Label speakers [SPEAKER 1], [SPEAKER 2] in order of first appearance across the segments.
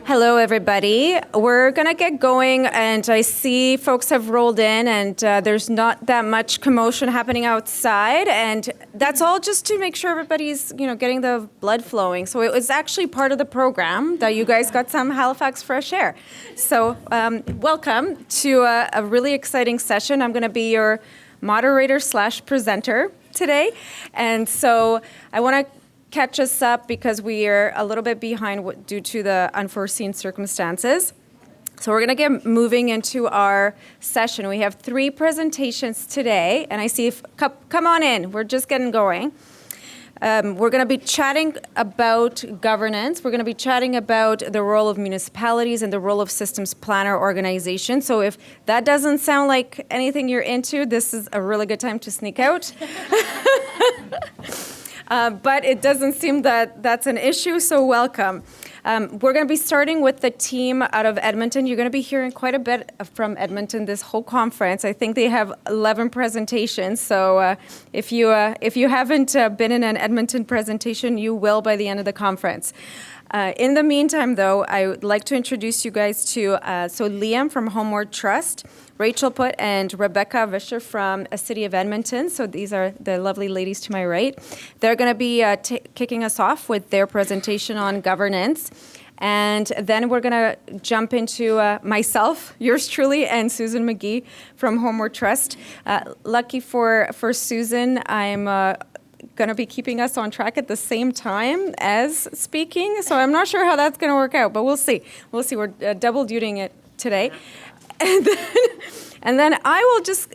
[SPEAKER 1] Hello, everybody. We're going to get going, and I see folks have rolled in, and there's not that much commotion happening outside, and that's all just to make sure everybody's, getting the blood flowing. So it was actually part of the program that you guys got some Halifax fresh air. So welcome to a really exciting session. I'm going to be your moderator/presenter today, and so I want to catch us up because we are a little bit behind due to the unforeseen circumstances. So we're going to get moving into our session. We have 3 presentations today, and I see come on in. We're just getting going. We're going to be chatting about governance. We're going to be chatting about the role of municipalities and the role of systems planner organizations. So if that doesn't sound like anything you're into, this is a really good time to sneak out. But it doesn't seem that that's an issue, so welcome. We're going to be starting with the team out of Edmonton. You're going to be hearing quite a bit from Edmonton this whole conference. I think they have 11 presentations, so if you haven't been in an Edmonton presentation, you will by the end of the conference. In the meantime, though, I would like to introduce you guys to Liam from Homeward Trust, Rachel Putt and Rebecca Vischer from the City of Edmonton. So these are the lovely ladies to my right. They're going to be kicking us off with their presentation on governance. And then we're going to jump into myself, yours truly, and Susan McGee from Homeward Trust. Lucky for Susan, I'm going to be keeping us on track at the same time as speaking. So I'm not sure how that's going to work out, but we'll see. We're double dutying it today. And then I will just,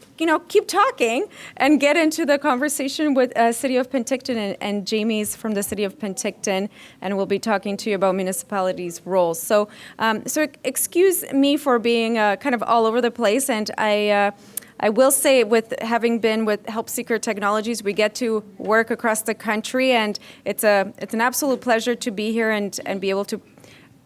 [SPEAKER 1] keep talking and get into the conversation with City of Penticton and Jamie's from the City of Penticton, and we'll be talking to you about municipalities' roles. So excuse me for being kind of all over the place, and I will say, with having been with Help Seeker Technologies, we get to work across the country, and it's an absolute pleasure to be here and be able to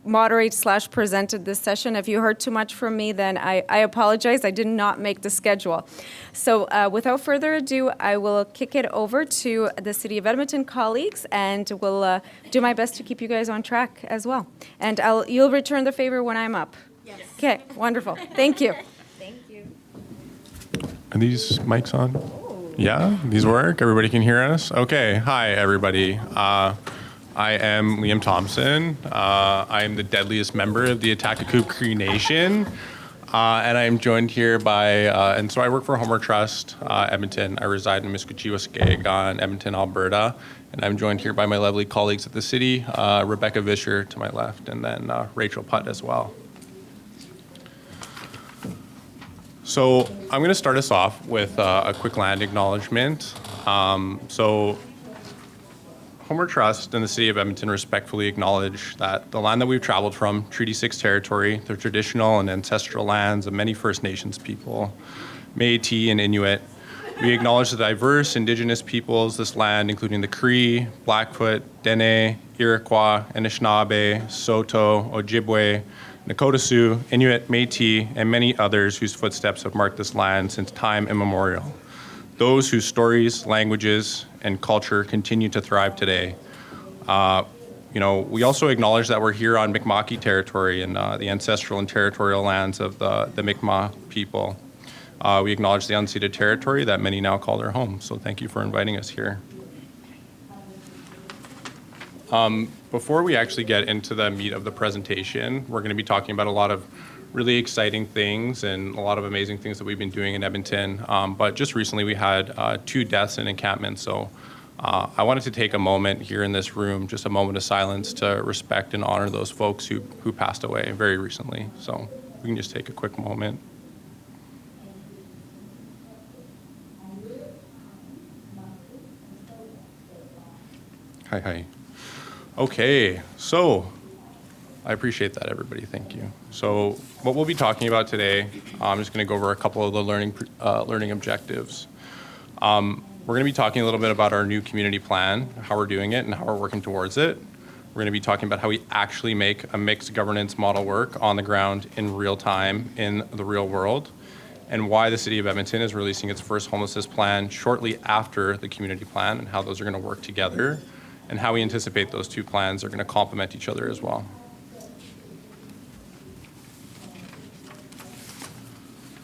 [SPEAKER 1] moderate/present at this session. If you heard too much from me, then I apologize. I did not make the schedule. So without further ado, I will kick it over to the City of Edmonton colleagues, and will do my best to keep you guys on track as well. And you'll return the favor when I'm up.
[SPEAKER 2] Yes.
[SPEAKER 1] Okay, wonderful. Thank you.
[SPEAKER 2] Thank you.
[SPEAKER 3] Are these mics on? Yeah, these work? Everybody can hear us? Okay, hi everybody. I am Liam Thompson. I am the deadliest member of the Attack-a-Coop Cree Nation. And I am joined here by, and so I work for Homeward Trust, Edmonton. I reside in Miskatchewa-Skagit, Edmonton, Alberta. And I'm joined here by my lovely colleagues at the city, Rebecca Vischer to my left, and then Rachel Putt as well. So I'm going to start us off with a quick land acknowledgement. Homeward Trust and the City of Edmonton respectfully acknowledge that the land that we've traveled from, Treaty 6 territory, the traditional and ancestral lands of many First Nations people, Métis and Inuit. We acknowledge the diverse Indigenous peoples this land, including the Cree, Blackfoot, Dene, Iroquois, Anishinaabe, Saulteaux, Ojibwe, Nakota Sioux, Inuit, Métis, and many others whose footsteps have marked this land since time immemorial. Those whose stories, languages, and culture continue to thrive today. We also acknowledge that we're here on Mi'kmaq territory and the ancestral and territorial lands of the Mi'kmaq people. We acknowledge the unceded territory that many now call their home. So thank you for inviting us here. Before we actually get into the meat of the presentation, we're going to be talking about a lot of really exciting things and a lot of amazing things that we've been doing in Edmonton. But just recently we had 2 deaths in encampments. So I wanted to take a moment here in this room, just a moment of silence to respect and honor those folks who passed away very recently. So we can just take a quick moment. Hi. Okay, so I appreciate that, everybody. Thank you. So what we'll be talking about today, I'm just going to go over a couple of the learning objectives. We're going to be talking a little bit about our new community plan, how we're doing it, and how we're working towards it. We're going to be talking about how we actually make a mixed governance model work on the ground in real time in the real world, and why the City of Edmonton is releasing its first homelessness plan shortly after the community plan, and how those are going to work together, and how we anticipate those 2 plans are going to complement each other as well.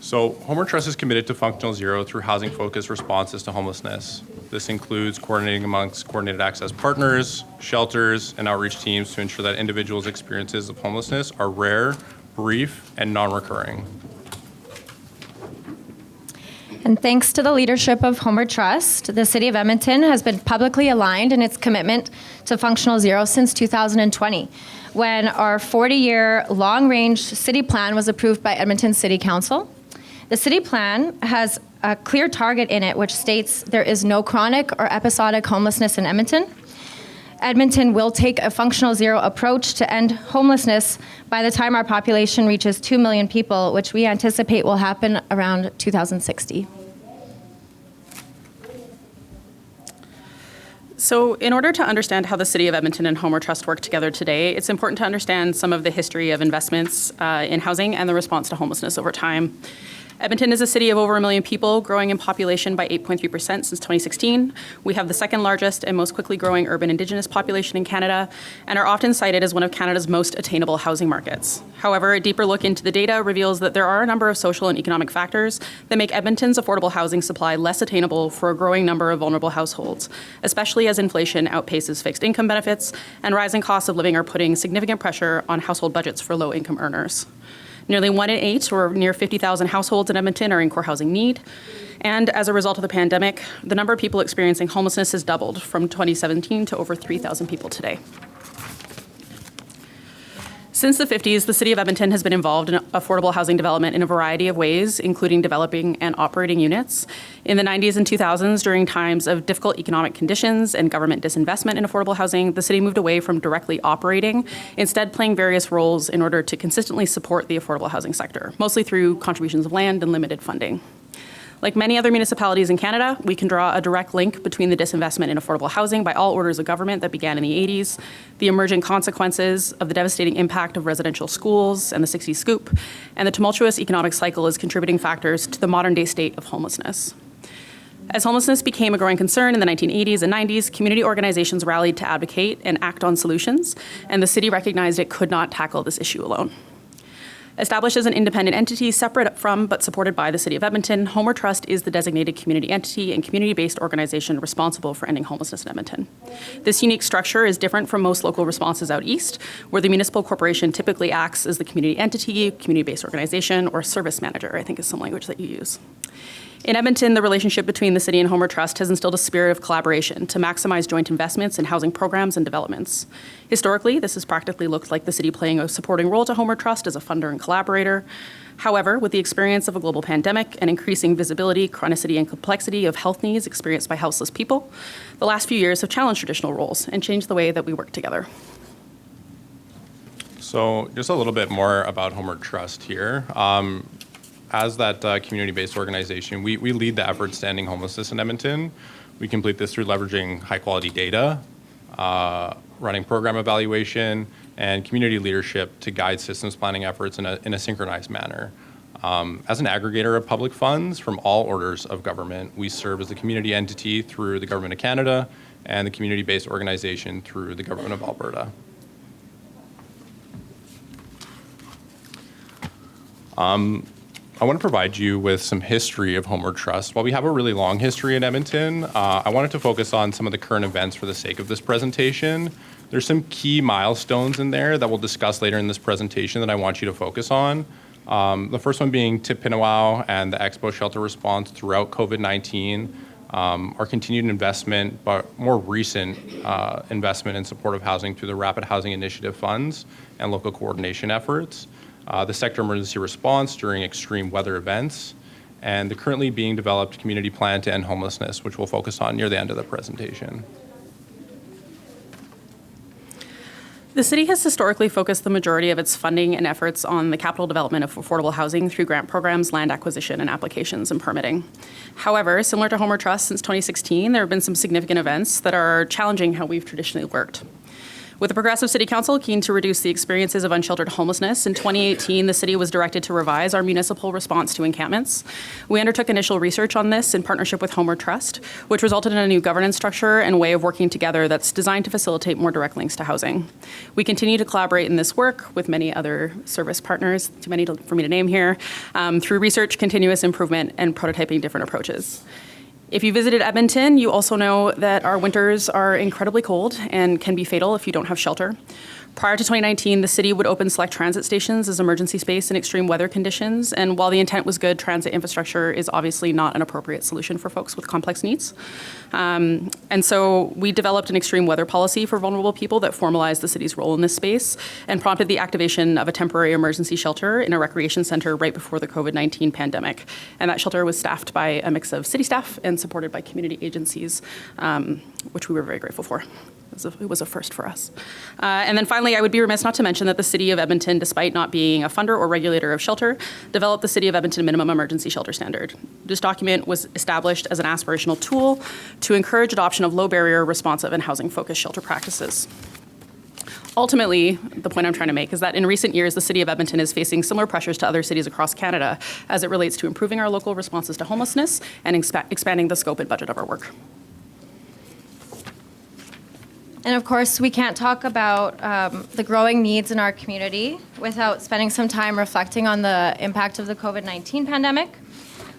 [SPEAKER 3] So Homeward Trust is committed to functional zero through housing-focused responses to homelessness. This includes coordinating amongst coordinated access partners, shelters, and outreach teams to ensure that individuals' experiences of homelessness are rare, brief, and non-recurring.
[SPEAKER 2] And thanks to the leadership of Homeward Trust, the City of Edmonton has been publicly aligned in its commitment to functional zero since 2020, when our 40-year long-range city plan was approved by Edmonton City Council. The city plan has a clear target in it which states there is no chronic or episodic homelessness in Edmonton. Edmonton will take a functional zero approach to end homelessness by the time our population reaches 2 million people, which we anticipate will happen around 2060.
[SPEAKER 4] So in order to understand how the City of Edmonton and Homeward Trust work together today, it's important to understand some of the history of investments in housing and the response to homelessness over time. Edmonton is a city of over 1 million people, growing in population by 8.3% since 2016. We have the second largest and most quickly growing urban Indigenous population in Canada and are often cited as one of Canada's most attainable housing markets. However, a deeper look into the data reveals that there are a number of social and economic factors that make Edmonton's affordable housing supply less attainable for a growing number of vulnerable households, especially as inflation outpaces fixed income benefits and rising costs of living are putting significant pressure on household budgets for low-income earners. Nearly 1 in 8, or near 50,000 households in Edmonton, are in core housing need. And as a result of the pandemic, the number of people experiencing homelessness has doubled from 2017 to over 3,000 people today. Since the 50s, the City of Edmonton has been involved in affordable housing development in a variety of ways, including developing and operating units. In the 90s and 2000s, during times of difficult economic conditions and government disinvestment in affordable housing, the city moved away from directly operating, instead playing various roles in order to consistently support the affordable housing sector, mostly through contributions of land and limited funding. Like many other municipalities in Canada, we can draw a direct link between the disinvestment in affordable housing by all orders of government that began in the 80s, the emerging consequences of the devastating impact of residential schools and the 60s scoop, and the tumultuous economic cycle as contributing factors to the modern-day state of homelessness. As homelessness became a growing concern in the 1980s and 90s, community organizations rallied to advocate and act on solutions, and the city recognized it could not tackle this issue alone. Established as an independent entity separate from but supported by the City of Edmonton, Homeward Trust is the designated community entity and community-based organization responsible for ending homelessness in Edmonton. This unique structure is different from most local responses out east, where the municipal corporation typically acts as the community entity, community-based organization, or service manager, I think is some language that you use. In Edmonton, the relationship between the city and Homeward Trust has instilled a spirit of collaboration to maximize joint investments in housing programs and developments. Historically, this has practically looked like the city playing a supporting role to Homeward Trust as a funder and collaborator. However, with the experience of a global pandemic and increasing visibility, chronicity, and complexity of health needs experienced by houseless people, the last few years have challenged traditional roles and changed the way that we work together.
[SPEAKER 3] So just a little bit more about Homeward Trust here. As that community-based organization, we lead the efforts to ending homelessness in Edmonton. We complete this through leveraging high-quality data, running program evaluation, and community leadership to guide systems planning efforts in a synchronized manner. As an aggregator of public funds from all orders of government, we serve as the community entity through the Government of Canada and the community-based organization through the Government of Alberta. I want to provide you with some history of Homeward Trust. While we have a really long history in Edmonton, I wanted to focus on some of the current events for the sake of this presentation. There's some key milestones in there that we'll discuss later in this presentation that I want you to focus on. The first one being Tip Pinawao and the Expo shelter response throughout COVID-19, our continued investment, but more recent investment in support of housing through the Rapid Housing Initiative funds and local coordination efforts. The sector emergency response during extreme weather events, and the currently being developed community plan to end homelessness, which we'll focus on near the end of the presentation.
[SPEAKER 4] The city has historically focused the majority of its funding and efforts on the capital development of affordable housing through grant programs, land acquisition, and applications and permitting. However, similar to Homeward Trust since 2016, there have been some significant events that are challenging how we've traditionally worked. With the Progressive City Council keen to reduce the experiences of unsheltered homelessness, in 2018, the city was directed to revise our municipal response to encampments. We undertook initial research on this in partnership with Homeward Trust, which resulted in a new governance structure and way of working together that's designed to facilitate more direct links to housing. We continue to collaborate in this work with many other service partners, too many for me to name here, through research, continuous improvement, and prototyping different approaches. If you visited Edmonton, you also know that our winters are incredibly cold and can be fatal if you don't have shelter. Prior to 2019, the city would open select transit stations as emergency space in extreme weather conditions, and while the intent was good, transit infrastructure is obviously not an appropriate solution for folks with complex needs. And so we developed an extreme weather policy for vulnerable people that formalized the city's role in this space and prompted the activation of a temporary emergency shelter in a recreation center right before the COVID-19 pandemic. And that shelter was staffed by a mix of city staff and supported by community agencies, which we were very grateful for. It was a first for us. And then finally, I would be remiss not to mention that the City of Edmonton, despite not being a funder or regulator of shelter, developed the City of Edmonton Minimum Emergency Shelter Standard. This document was established as an aspirational tool to encourage adoption of low-barrier, responsive, and housing-focused shelter practices. Ultimately, the point I'm trying to make is that in recent years, the City of Edmonton is facing similar pressures to other cities across Canada as it relates to improving our local responses to homelessness and expanding the scope and budget of our work.
[SPEAKER 2] And of course, we can't talk about the growing needs in our community without spending some time reflecting on the impact of the COVID-19 pandemic.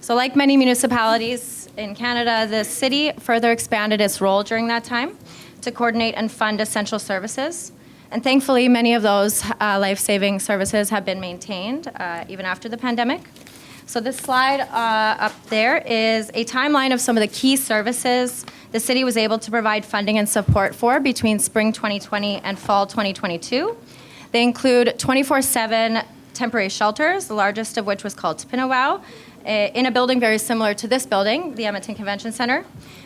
[SPEAKER 2] So like many municipalities in Canada, the city further expanded its role during that time to coordinate and fund essential services. And thankfully, many of those life-saving services have been maintained even after the pandemic. So this slide up there is a timeline of some of the key services the city was able to provide funding and support for between spring 2020 and fall 2022. They include 24/7 temporary shelters, the largest of which was called Tipinawow, in a building very similar to this building, the Edmonton Convention Center.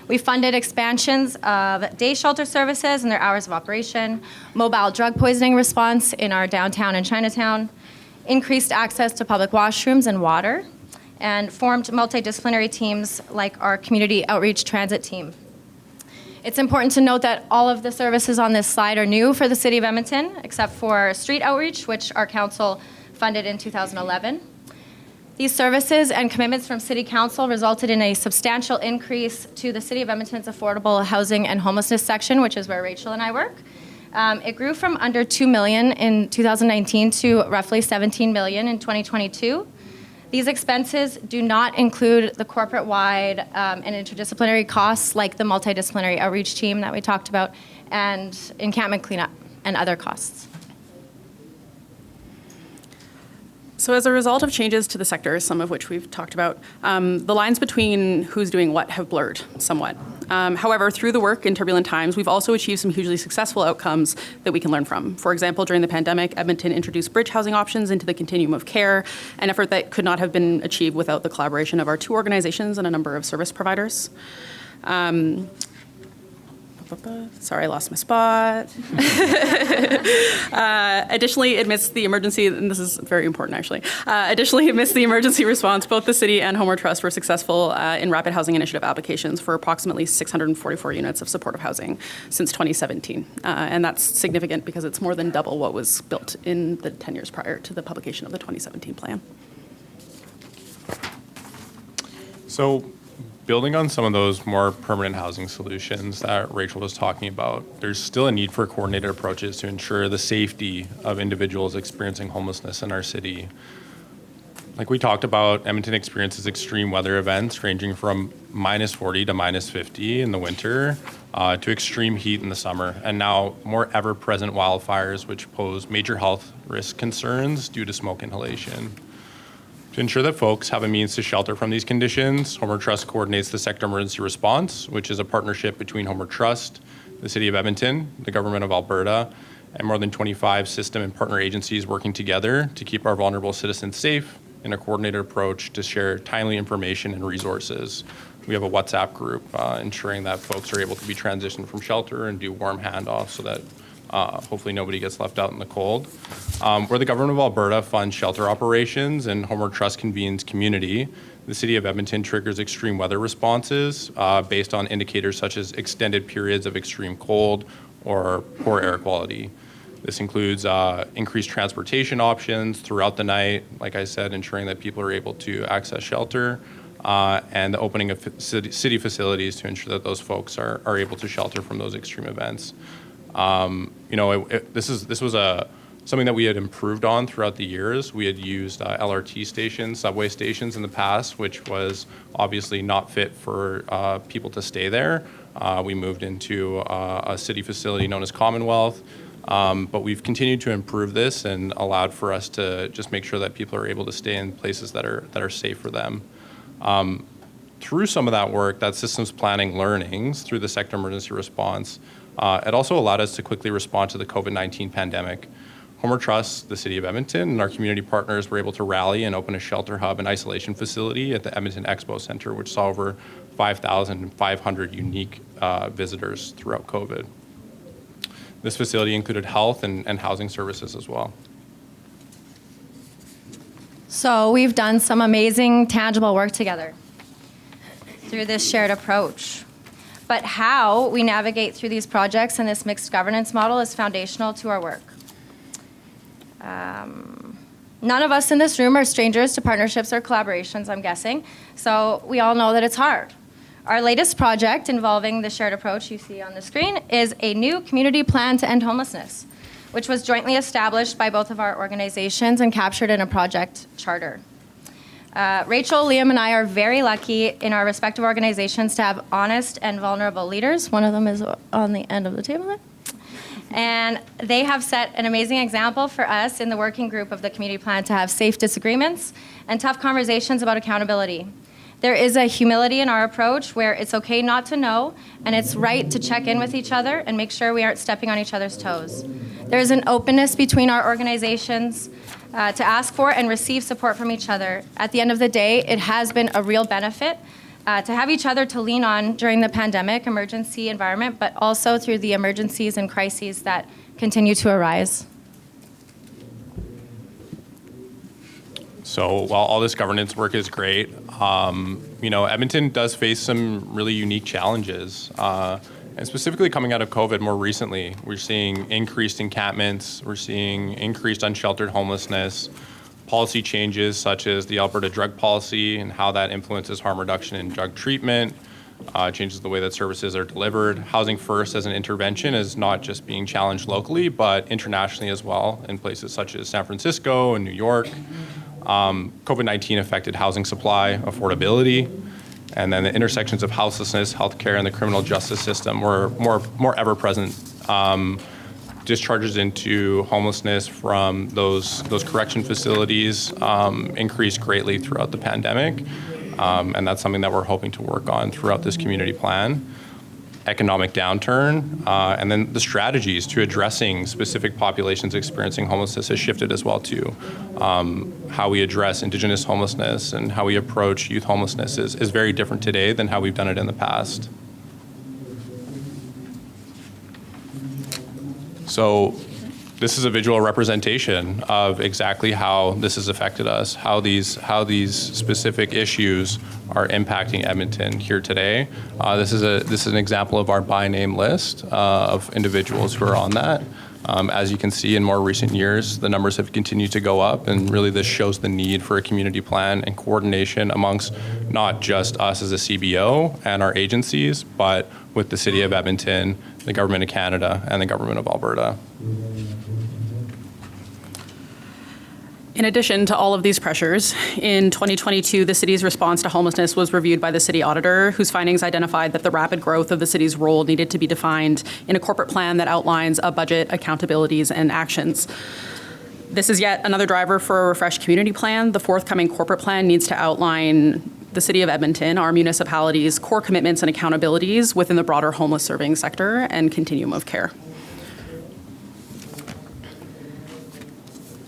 [SPEAKER 2] We funded expansions of day shelter services and their hours of operation, mobile drug poisoning response in our downtown and Chinatown, increased access to public washrooms and water, and formed multidisciplinary teams like our community outreach transit team. It's important to note that all of the services on this slide are new for the City of Edmonton, except for street outreach, which our council funded in 2011. These services and commitments from City Council resulted in a substantial increase to the City of Edmonton's affordable housing and homelessness section, which is where Rachel and I work. It grew from under $2 million in 2019 to roughly $17 million in 2022. These expenses do not include the corporate-wide and interdisciplinary costs like the multidisciplinary outreach team that we talked about and encampment cleanup and other costs.
[SPEAKER 4] So as a result of changes to the sector, some of which we've talked about, the lines between who's doing what have blurred somewhat. However, through the work in turbulent times, we've also achieved some hugely successful outcomes that we can learn from. For example, during the pandemic, Edmonton introduced bridge housing options into the continuum of care, an effort that could not have been achieved without the collaboration of our two organizations and a number of service providers. Sorry, I lost my spot. Additionally, amidst the emergency, and this is very important actually, amidst the emergency response, both the city and Homeward Trust were successful in rapid housing initiative applications for approximately 644 units of supportive housing since 2017. And that's significant because it's more than double what was built in the 10 years prior to the publication of the 2017 plan.
[SPEAKER 3] So, building on some of those more permanent housing solutions that Rachel was talking about, there's still a need for coordinated approaches to ensure the safety of individuals experiencing homelessness in our city. Like we talked about, Edmonton experiences extreme weather events ranging from -40 to -50 in the winter to extreme heat in the summer, and now more ever-present wildfires which pose major health risk concerns due to smoke inhalation. To ensure that folks have a means to shelter from these conditions, Homeward Trust coordinates the sector emergency response, which is a partnership between Homeward Trust, the City of Edmonton, the Government of Alberta, and more than 25 system and partner agencies working together to keep our vulnerable citizens safe in a coordinated approach to share timely information and resources. We have a WhatsApp group ensuring that folks are able to be transitioned from shelter and do warm handoffs so that hopefully nobody gets left out in the cold. Where the Government of Alberta funds shelter operations and Homeward Trust convenes community, the City of Edmonton triggers extreme weather responses based on indicators such as extended periods of extreme cold or poor air quality. This includes increased transportation options throughout the night, like I said, ensuring that people are able to access shelter, and the opening of city facilities to ensure that those folks are able to shelter from those extreme events. This was something that we had improved on throughout the years. We had used LRT stations, subway stations in the past, which was obviously not fit for people to stay there. We moved into a city facility known as Commonwealth, but we've continued to improve this and allowed for us to just make sure that people are able to stay in places that are safe for them. Through some of that work, that systems planning learnings through the sector emergency response, it also allowed us to quickly respond to the COVID-19 pandemic. Homer Trust, the City of Edmonton, and our community partners were able to rally and open a shelter hub and isolation facility at the Edmonton Expo Center, which saw over 5,500 unique visitors throughout COVID. This facility included health and housing services as well.
[SPEAKER 2] So we've done some amazing, tangible work together through this shared approach. But how we navigate through these projects and this mixed governance model is foundational to our work. None of us in this room are strangers to partnerships or collaborations, I'm guessing. So we all know that it's hard. Our latest project involving the shared approach you see on the screen is a new community plan to end homelessness, which was jointly established by both of our organizations and captured in a project charter. Rachel, Liam, and I are very lucky in our respective organizations to have honest and vulnerable leaders. One of them is on the end of the table there. And they have set an amazing example for us in the working group of the community plan to have safe disagreements and tough conversations about accountability. There is a humility in our approach where it's okay not to know, and it's right to check in with each other and make sure we aren't stepping on each other's toes. There's an openness between our organizations to ask for and receive support from each other. At the end of the day, it has been a real benefit to have each other to lean on during the pandemic emergency environment, but also through the emergencies and crises that continue to arise.
[SPEAKER 3] So while all this governance work is great, Edmonton does face some really unique challenges. And specifically coming out of COVID more recently, we're seeing increased encampments, we're seeing increased unsheltered homelessness, policy changes such as the Alberta drug policy and how that influences harm reduction in drug treatment, changes the way that services are delivered. Housing First as an intervention is not just being challenged locally, but internationally as well in places such as San Francisco and New York. COVID-19 affected housing supply, affordability, and then the intersections of houselessness, healthcare, and the criminal justice system were more ever-present. Discharges into homelessness from those correction facilities increased greatly throughout the pandemic, and that's something that we're hoping to work on throughout this community plan. Economic downturn, and then the strategies to addressing specific populations experiencing homelessness has shifted as well too. How we address Indigenous homelessness and how we approach youth homelessness is very different today than how we've done it in the past. So this is a visual representation of exactly how this has affected us, how these specific issues are impacting Edmonton here today. This is an example of our by name list of individuals who are on that. As you can see, in more recent years, the numbers have continued to go up, and really this shows the need for a community plan and coordination amongst not just us as a CBO and our agencies, but with the City of Edmonton, the Government of Canada, and the Government of Alberta.
[SPEAKER 4] In addition to all of these pressures, in 2022, the city's response to homelessness was reviewed by the city auditor, whose findings identified that the rapid growth of the city's role needed to be defined in a corporate plan that outlines a budget, accountabilities, and actions. This is yet another driver for a refreshed community plan. The forthcoming corporate plan needs to outline the City of Edmonton, our municipalities' core commitments and accountabilities within the broader homeless serving sector and continuum of care.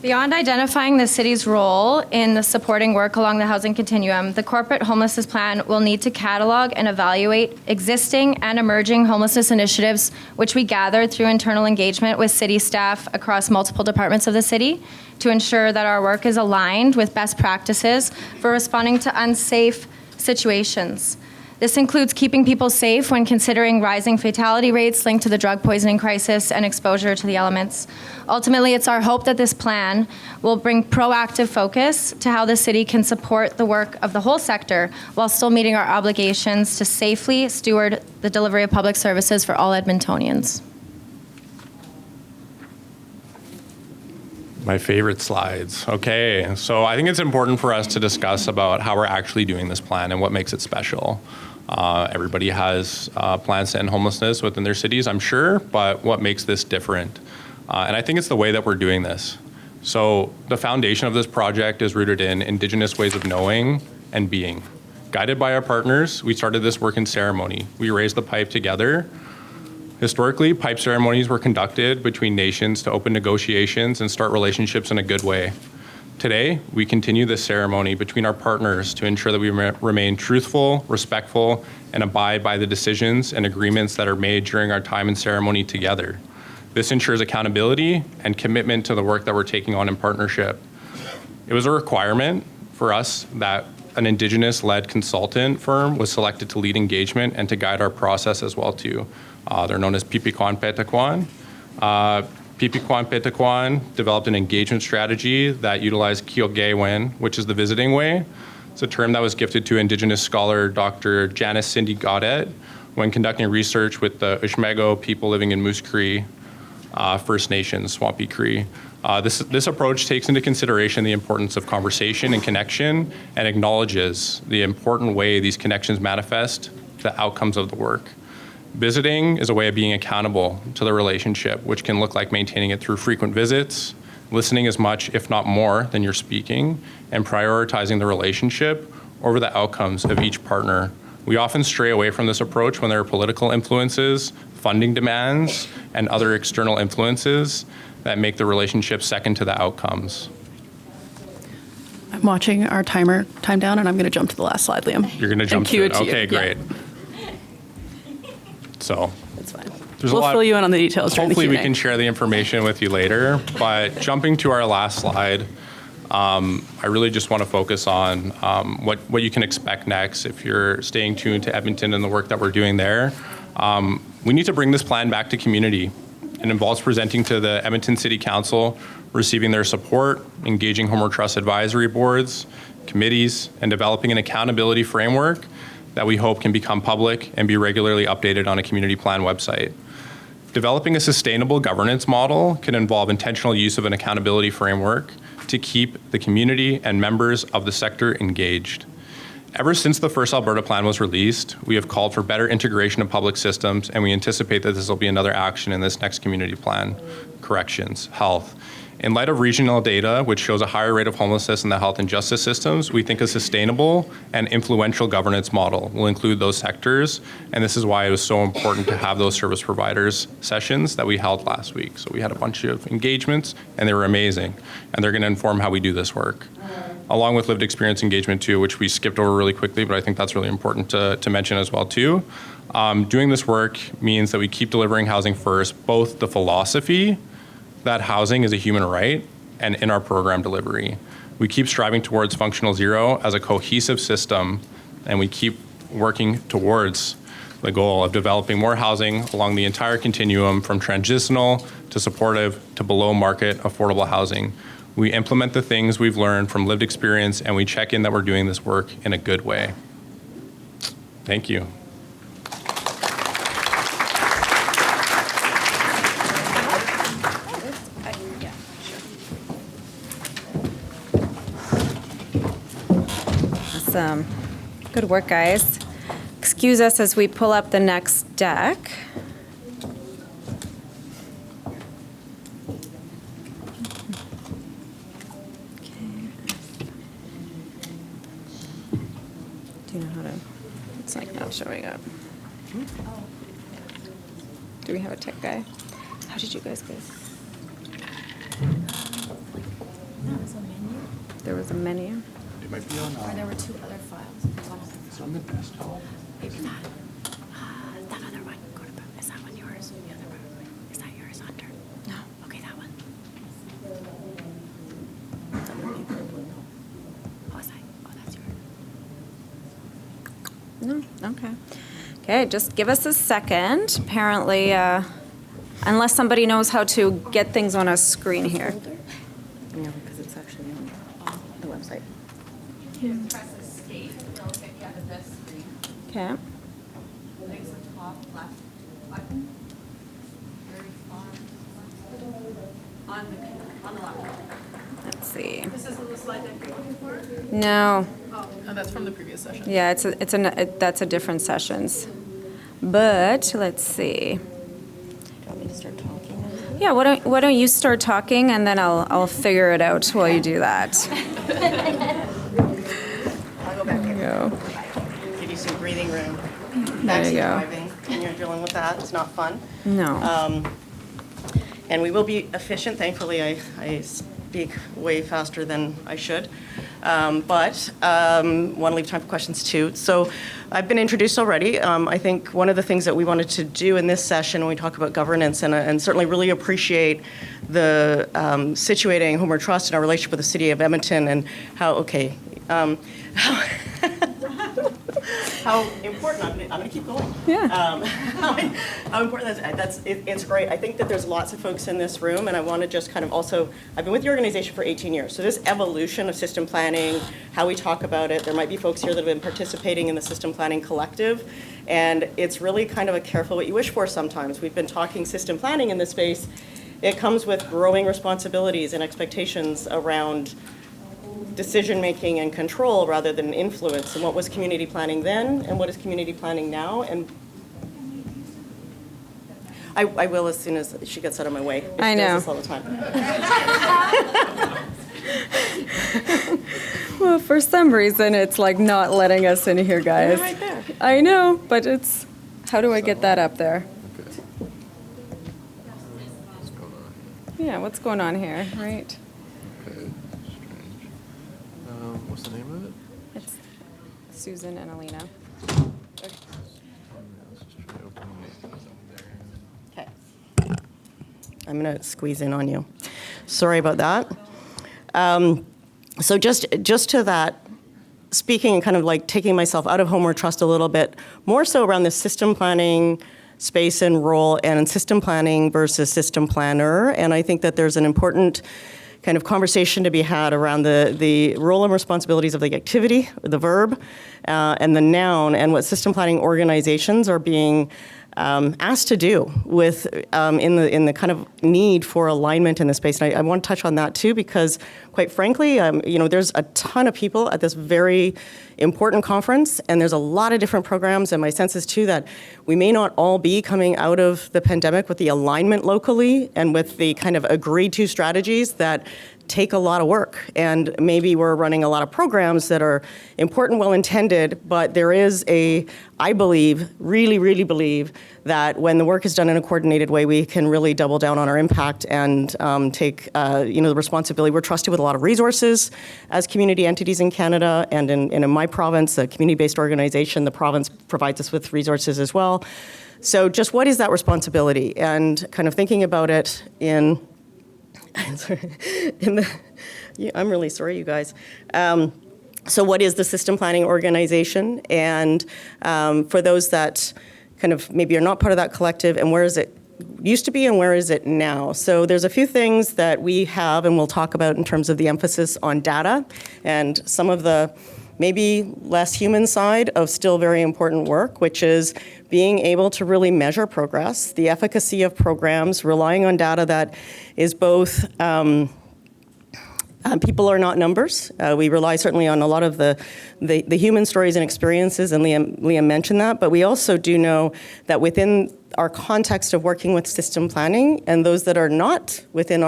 [SPEAKER 2] Beyond identifying the city's role in the supporting work along the housing continuum, the corporate homelessness plan will need to catalog and evaluate existing and emerging homelessness initiatives, which we gathered through internal engagement with city staff across multiple departments of the city to ensure that our work is aligned with best practices for responding to unsafe situations. This includes keeping people safe when considering rising fatality rates linked to the drug poisoning crisis and exposure to the elements. Ultimately, it's our hope that this plan will bring proactive focus to how the city can support the work of the whole sector while still meeting our obligations to safely steward the delivery of public services for all Edmontonians.
[SPEAKER 3] My favorite slides. Okay, so I think it's important for us to discuss about how we're actually doing this plan and what makes it special. Everybody has plans to end homelessness within their cities, I'm sure, but what makes this different? And I think it's the way that we're doing this. So the foundation of this project is rooted in Indigenous ways of knowing and being. Guided by our partners, we started this work in ceremony. We raised the pipe together. Historically, pipe ceremonies were conducted between nations to open negotiations and start relationships in a good way. Today, we continue this ceremony between our partners to ensure that we remain truthful, respectful, and abide by the decisions and agreements that are made during our time in ceremony together. This ensures accountability and commitment to the work that we're taking on in partnership. It was a requirement for us that an Indigenous-led consultant firm was selected to lead engagement and to guide our process as well too. They're known as Pipikwan Petakwan. Pipikwan Petakwan developed an engagement strategy that utilized Kiogewin, which is the visiting way. It's a term that was gifted to Indigenous scholar Dr. Janice Cindy Gaudet when conducting research with the Ushmego people living in Moose Cree, First Nations, Swampy Cree. This approach takes into consideration the importance of conversation and connection and acknowledges the important way these connections manifest the outcomes of the work. Visiting is a way of being accountable to the relationship, which can look like maintaining it through frequent visits, listening as much, if not more, than you're speaking, and prioritizing the relationship over the outcomes of each partner. We often stray away from this approach when there are political influences, funding demands, and other external influences that make the relationship second to the outcomes.
[SPEAKER 4] I'm watching our time down, and I'm going to jump to the last slide, Liam.
[SPEAKER 3] You're going to jump to it? Okay, great.
[SPEAKER 4] Yeah.
[SPEAKER 3] So
[SPEAKER 4] That's fine.
[SPEAKER 3] we'll
[SPEAKER 4] fill you in on the details.
[SPEAKER 3] Hopefully we can share the information with you later. But jumping to our last slide, I really just want to focus on what you can expect next if you're staying tuned to Edmonton and the work that we're doing there. We need to bring this plan back to community. It involves presenting to the Edmonton City Council, receiving their support, engaging Homer Trust advisory boards, committees, and developing an accountability framework that we hope can become public and be regularly updated on a community plan website. Developing a sustainable governance model can involve intentional use of an accountability framework to keep the community and members of the sector engaged. Ever since the first Alberta plan was released, we have called for better integration of public systems, and we anticipate that this will be another action in this next community plan. Corrections, health. In light of regional data, which shows a higher rate of homelessness in the health and justice systems, we think a sustainable and influential governance model will include those sectors, and this is why it was so important to have those service providers sessions that we held last week. So we had a bunch of engagements, and they were amazing, and they're going to inform how we do this work. Along with lived experience engagement too, which we skipped over really quickly, but I think that's really important to mention as well too. Doing this work means that we keep delivering housing first, both the philosophy that housing is a human right and in our program delivery. We keep striving towards functional zero as a cohesive system, and we keep working towards the goal of developing more housing along the entire continuum from transitional to supportive to below market affordable housing. We implement the things we've learned from lived experience, and we check in that we're doing this work in a good way. Thank you.
[SPEAKER 1] Awesome. Good work, guys. Excuse us as we pull up the next deck. Do you know how to? It's like not showing up. Do we have a tech guy? How did you guys go? There was a menu.
[SPEAKER 3] It might be on.
[SPEAKER 5] Or there were two other files. One of them.
[SPEAKER 3] It's on the desktop.
[SPEAKER 5] Maybe that. That other one. Is that one yours? The other one. Is that yours, Hunter? No. Okay, that one. Oh, is that? Oh, that's yours.
[SPEAKER 1] No? Okay. Okay, just give us a second. Apparently, unless somebody knows how to get things on a screen here.
[SPEAKER 6] Yeah, because it's actually on the website.
[SPEAKER 7] Press escape, it'll take you out of this screen.
[SPEAKER 1] Okay.
[SPEAKER 7] There's the top left button. Very far. On the left.
[SPEAKER 1] Let's see.
[SPEAKER 7] This isn't the slide deck you're looking for?
[SPEAKER 1] No.
[SPEAKER 4] Oh, that's from the previous session.
[SPEAKER 1] Yeah, that's a different sessions. But let's see.
[SPEAKER 6] Do you want me to start talking now?
[SPEAKER 1] Yeah, why don't you start talking and then I'll figure it out while you do that.
[SPEAKER 6] I'll go back
[SPEAKER 1] There you
[SPEAKER 6] there.
[SPEAKER 1] go.
[SPEAKER 6] Give you some breathing room.
[SPEAKER 1] There you go.
[SPEAKER 6] Driving, and you're dealing with that. It's not fun.
[SPEAKER 1] No.
[SPEAKER 6] And we will be efficient. Thankfully, I speak way faster than I should. But want to leave time for questions too. So I've been introduced already. I think one of the things that we wanted to do in this session when we talk about governance, and certainly really appreciate the situating Homer Trust and our relationship with the City of Edmonton and how important, I'm going to keep going.
[SPEAKER 1] Yeah.
[SPEAKER 6] How important it's great. I think that there's lots of folks in this room, and I want to just kind of also, I've been with the organization for 18 years, so this evolution of system planning, how we talk about it, there might be folks here that have been participating in the system planning collective, and it's really kind of a careful what you wish for sometimes. We've been talking system planning in this space. It comes with growing responsibilities and expectations around decision-making and control rather than influence. And what was community planning then, and what is community planning now? And I will as soon as she gets out of my way.
[SPEAKER 1] I
[SPEAKER 6] She
[SPEAKER 1] know.
[SPEAKER 6] does this all the time.
[SPEAKER 1] Well, for some reason, it's like not letting us in here, guys.
[SPEAKER 6] You're right there.
[SPEAKER 1] I know, but it's, how do I get that up there? Yeah, what's going on here, right?
[SPEAKER 8] Okay, strange. What's the name of it?
[SPEAKER 1] It's Susan and Alina.
[SPEAKER 8] Let's just try opening it.
[SPEAKER 6] Okay. I'm going to squeeze in on you. Sorry about that. So just to that, speaking and kind of like taking myself out of Homer Trust a little bit, more so around the system planning space and role and system planning versus system planner. And I think that there's an important kind of conversation to be had around the role and responsibilities of the activity, the verb, and the noun, and what system planning organizations are being asked to do with in the kind of need for alignment in the space. And I want to touch on that too, because quite frankly, there's a ton of people at this very important conference, and there's a lot of different programs, and my sense is too that we may not all be coming out of the pandemic with the alignment locally and with the kind of agreed to strategies that take a lot of work. And maybe we're running a lot of programs that are important, well-intended, but there is I believe, really believe, that when the work is done in a coordinated way, we can really double down on our impact and take the responsibility. We're trusted with a lot of resources as community entities in Canada, and in my province, a community-based organization, the province provides us with resources as well. So just what is that responsibility? And kind of thinking about it I'm really sorry, you guys. So what is the system planning organization? And for those that kind of maybe are not part of that collective, and where is it used to be and where is it now? So there's a few things that we have and we'll talk about in terms of the emphasis on data and some of the maybe less human side of still very important work, which is being able to really measure progress, the efficacy of programs, relying on data that is both people are not numbers. We rely certainly on a lot of the human stories and experiences, and Liam mentioned that, but we also do know that within our context of working with system planning, and those that are not within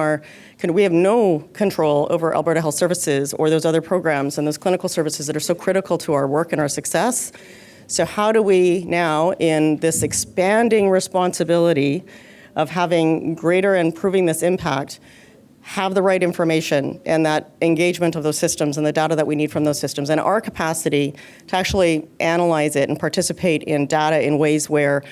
[SPEAKER 6] we have no control over Alberta Health Services or those other programs and those clinical services that are so critical to our work and our success. So how do we now, in this expanding responsibility of having greater and proving this impact, have the right information and that engagement of those systems and the data that we need from those systems and our capacity to actually analyze it and participate in data in ways where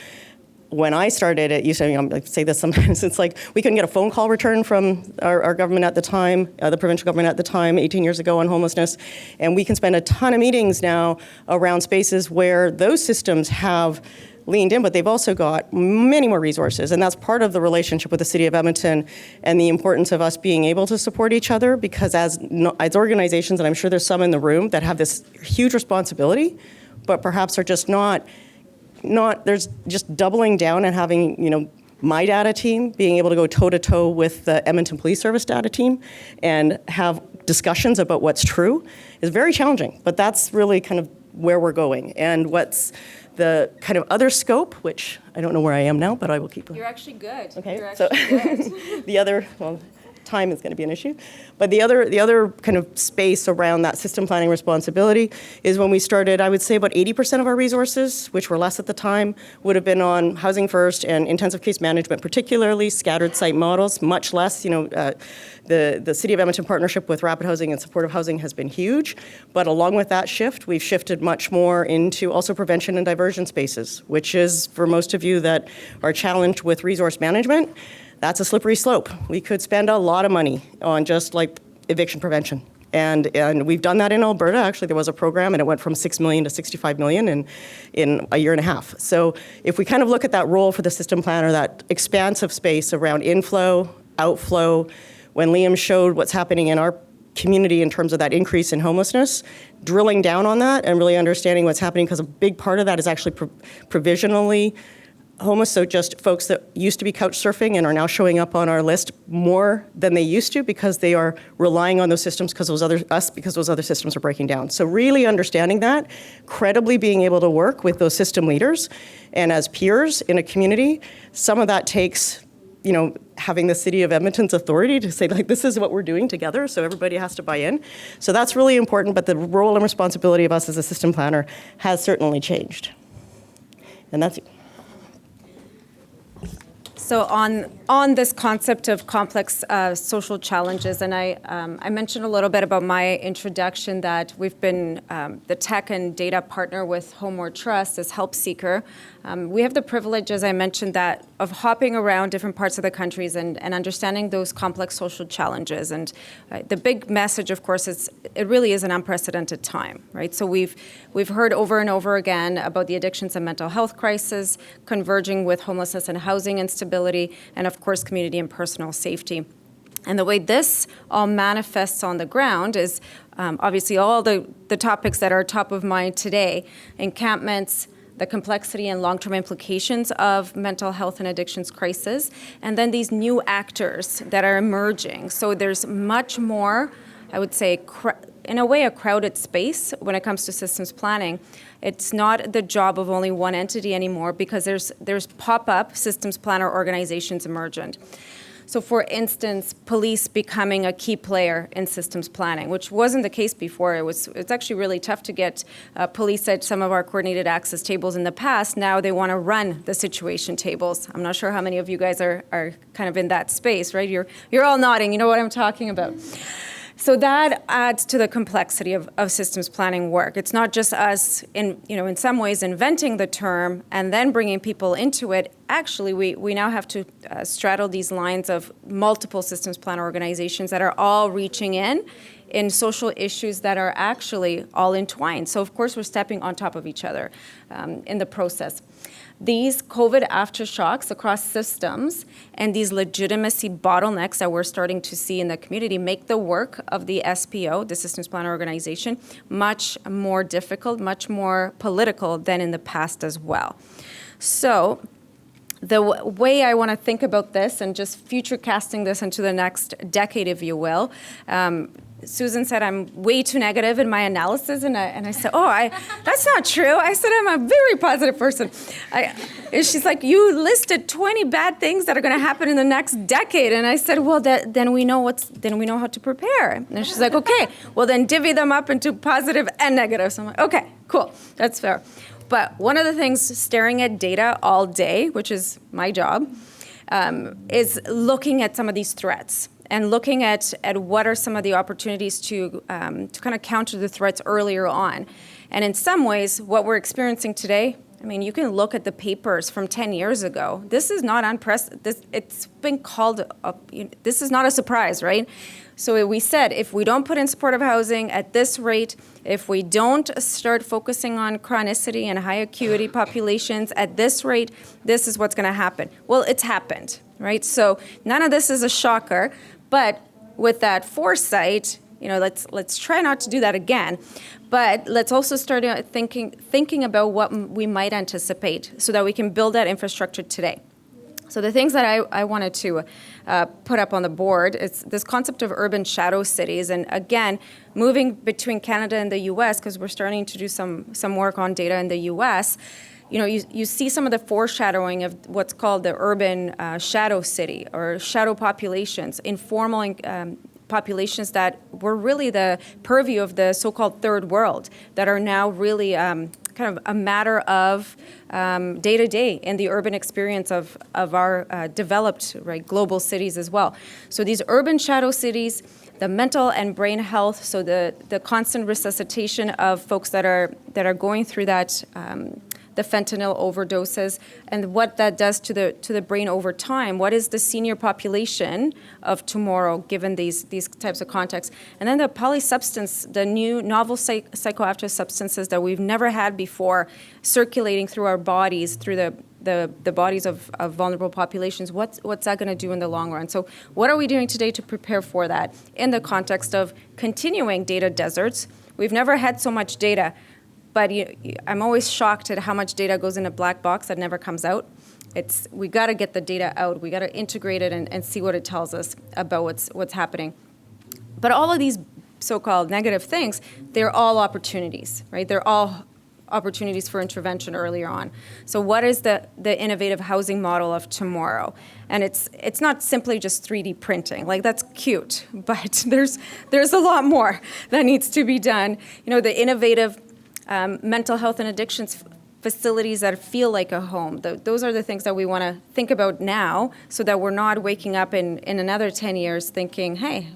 [SPEAKER 6] when I started, it used to, I say this sometimes, it's like we couldn't get a phone call return from our government at the time, the provincial government at the time, 18 years ago on homelessness. And we can spend a ton of meetings now around spaces where those systems have leaned in, but they've also got many more resources. And that's part of the relationship with the City of Edmonton and the importance of us being able to support each other, because as organizations, and I'm sure there's some in the room that have this huge responsibility, but perhaps are just not there's just doubling down and having, my data team being able to go toe-to-toe with the Edmonton Police Service data team and have discussions about what's true is very challenging. But that's really kind of where we're going. And what's the kind of other scope, which I don't know where I am now, but I will keep.
[SPEAKER 1] You're actually good.
[SPEAKER 6] Okay,
[SPEAKER 1] You're
[SPEAKER 6] so
[SPEAKER 1] actually good.
[SPEAKER 6] the other, well, time is going to be an issue, but the other kind of space around that system planning responsibility is when we started, I would say about 80% of our resources, which were less at the time, would have been on housing first and intensive case management, particularly scattered site models, much less. The City of Edmonton partnership with Rapid Housing and Supportive Housing has been huge, but along with that shift, we've shifted much more into also prevention and diversion spaces, which is, for most of you that are challenged with resource management, that's a slippery slope. We could spend a lot of money on just like eviction prevention. And we've done that in Alberta. Actually, there was a program and it went from $6 million to $65 million in a year and a half. So if we kind of look at that role for the system planner, that expansive space around inflow, outflow, when Liam showed what's happening in our community in terms of that increase in homelessness, drilling down on that and really understanding what's happening, because a big part of that is actually provisionally homeless, so just folks that used to be couch surfing and are now showing up on our list more than they used to because they are relying on those systems because those other systems are breaking down. So really understanding that, credibly being able to work with those system leaders and as peers in a community, some of that takes having the City of Edmonton's authority to say, like, this is what we're doing together, so everybody has to buy in. So that's really important, but the role and responsibility of us as a system planner has certainly changed. And that's it.
[SPEAKER 1] So on this concept of complex social challenges, and I mentioned a little bit about my introduction that we've been the tech and data partner with Homeward Trust as help seeker. We have the privilege, as I mentioned, that of hopping around different parts of the countries and understanding those complex social challenges. And the big message, of course, is it really is an unprecedented time, right? So we've heard over and over again about the addictions and mental health crisis converging with homelessness and housing instability, and of course, community and personal safety. And the way this all manifests on the ground is obviously all the topics that are top of mind today: encampments, the complexity and long-term implications of mental health and addictions crisis, and then these new actors that are emerging. So there's much more, I would say, in a way, a crowded space when it comes to systems planning. It's not the job of only one entity anymore because there's pop-up systems planner organizations emergent. So for instance, police becoming a key player in systems planning, which wasn't the case before. It's actually really tough to get police at some of our coordinated access tables in the past. Now they want to run the situation tables. I'm not sure how many of you guys are kind of in that space, right? You're all nodding, you know what I'm talking about. So that adds to the complexity of systems planning work. It's not just us, in some ways, inventing the term and then bringing people into it. Actually, we now have to straddle these lines of multiple systems plan organizations that are all reaching in social issues that are actually all entwined. So, of course, we're stepping on top of each other in the process. These COVID aftershocks across systems and these legitimacy bottlenecks that we're starting to see in the community make the work of the SPO, the Systems Planner Organization, much more difficult, much more political than in the past as well. So the way I want to think about this and just future casting this into the next decade, if you will, Susan said I'm way too negative in my analysis, and I said, that's not true. I said I'm a very positive person. And she's like, you listed 20 bad things that are going to happen in the next decade, and I said, well, then we know how to prepare. And she's like, okay, well then divvy them up into positive and negative. So I'm like, okay, cool, that's fair. But one of the things, staring at data all day, which is my job, is looking at some of these threats. And looking at what are some of the opportunities to kind of counter the threats earlier on. And in some ways, what we're experiencing today, I mean, you can look at the papers from 10 years ago. This is not unprecedented. It's been called up. This is not a surprise, right? So we said, if we don't put in supportive housing at this rate, if we don't start focusing on chronicity and high acuity populations at this rate, this is what's going to happen. Well, it's happened, right? So none of this is a shocker, but with that foresight, let's try not to do that again. But let's also start thinking about what we might anticipate so that we can build that infrastructure today. So the things that I wanted to put up on the board is this concept of urban shadow cities. And again, moving between Canada and the US, because we're starting to do some work on data in the US, you see some of the foreshadowing of what's called the urban shadow city or shadow populations, informal populations that were really the purview of the so-called third world that are now really kind of a matter of day-to-day in the urban experience of our developed, right, global cities as well. So these urban shadow cities, the mental and brain health, so the constant resuscitation of folks that are going through that the fentanyl overdoses and what that does to the brain over time. What is the senior population of tomorrow given these types of contexts? And then the polysubstance, the new novel psychoactive substances that we've never had before circulating through our bodies, through the bodies of vulnerable populations. What's that going to do in the long run? So what are we doing today to prepare for that in the context of continuing data deserts? We've never had so much data. But I'm always shocked at how much data goes in a black box that never comes out. We got to get the data out. We got to integrate it and see what it tells us about what's happening. But all of these so-called negative things, they're all opportunities, right? They're all opportunities for intervention earlier on. So what is the innovative housing model of tomorrow? And it's not simply just 3D printing. Like, that's cute, but there's a lot more that needs to be done. The innovative mental health and addictions facilities that feel like a home. Those are the things that we want to think about now so that we're not waking up in another 10 years thinking, hey,